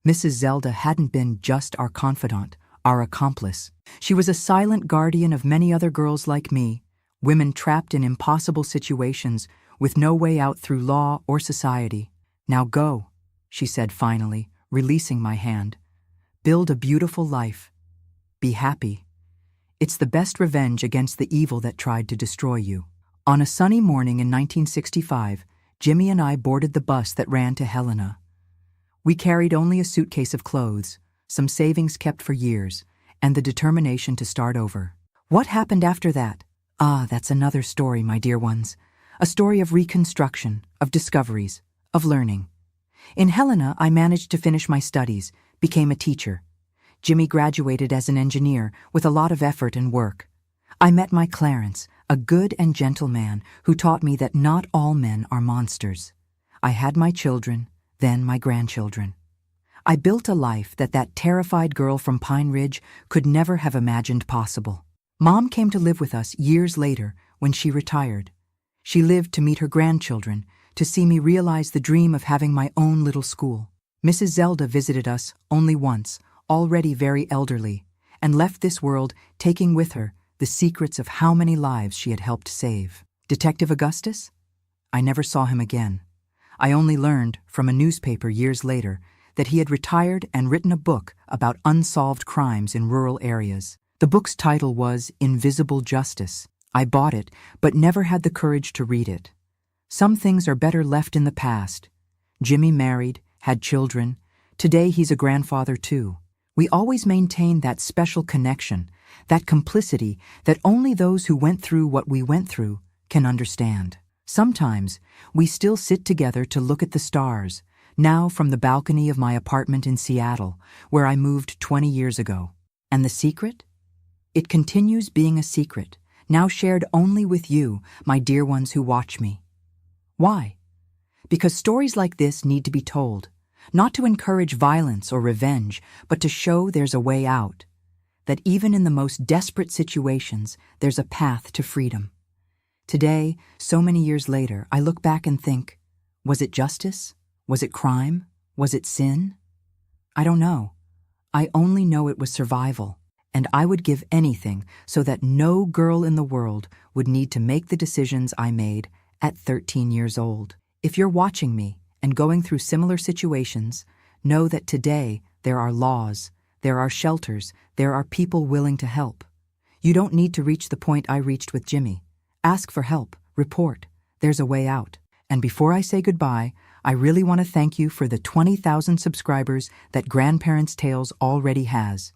Mrs. Zelda hadn't been just our confidant, our accomplice. She was a silent guardian of many other girls like me, women trapped in impossible situations with no way out through law or society. Now go, she said finally, releasing my hand. Build a beautiful life. Be happy. It's the best revenge against the evil that tried to destroy you. On a sunny morning in 1965, Jimmy and I boarded the bus that ran to Helena. We carried only a suitcase of clothes, some savings kept for years, and the determination to start over. What happened after that? Ah, that's another story, my dear ones. A story of reconstruction, of discoveries, of learning. In Helena, I managed to finish my studies, became a teacher. Jimmy graduated as an engineer with a lot of effort and work. I met my Clarence, a good and gentle man who taught me that not all men are monsters. I had my children, then my grandchildren. I built a life that terrified girl from Pine Ridge could never have imagined possible. Mom came to live with us years later when she retired. She lived to meet her grandchildren, to see me realize the dream of having my own little school. Mrs. Zelda visited us only once, already very elderly, and left this world taking with her the secrets of how many lives she had helped save. Detective Augustus? I never saw him again. I only learned from a newspaper years later that he had retired and written a book about unsolved crimes in rural areas. The book's title was Invisible Justice. I bought it, but never had the courage to read it. Some things are better left in the past. Jimmy married, had children. Today he's a grandfather too. We always maintain that special connection, that complicity that only those who went through what we went through can understand. Sometimes we still sit together to look at the stars, now from the balcony of my apartment in Seattle, where I moved 20 years ago. And the secret? It continues being a secret, now shared only with you, my dear ones who watch me. Why? Because stories like this need to be told, not to encourage violence or revenge, but to show there's a way out, that even in the most desperate situations, there's a path to freedom. Today, so many years later, I look back and think, was it justice? Was it crime? Was it sin? I don't know. I only know it was survival, and I would give anything so that no girl in the world would need to make the decisions I made at 13 years old. If you're watching me and going through similar situations, know that today there are laws, there are shelters, there are people willing to help. You don't need to reach the point I reached with Jimmy. Ask for help, report. There's a way out. And before I say goodbye, I really want to thank you for the 20,000 subscribers that Grandparents' Tales already has.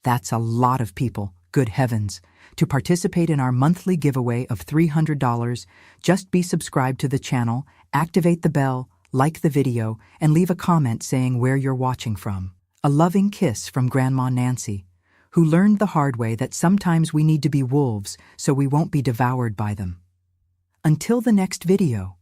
That's a lot of people, good heavens. To participate in our monthly giveaway of $300, just be subscribed to the channel, activate the bell, like the video, and leave a comment saying where you're watching from. A loving kiss from Grandma Nancy, who learned the hard way that sometimes we need to be wolves so we won't be devoured by them. Until the next video.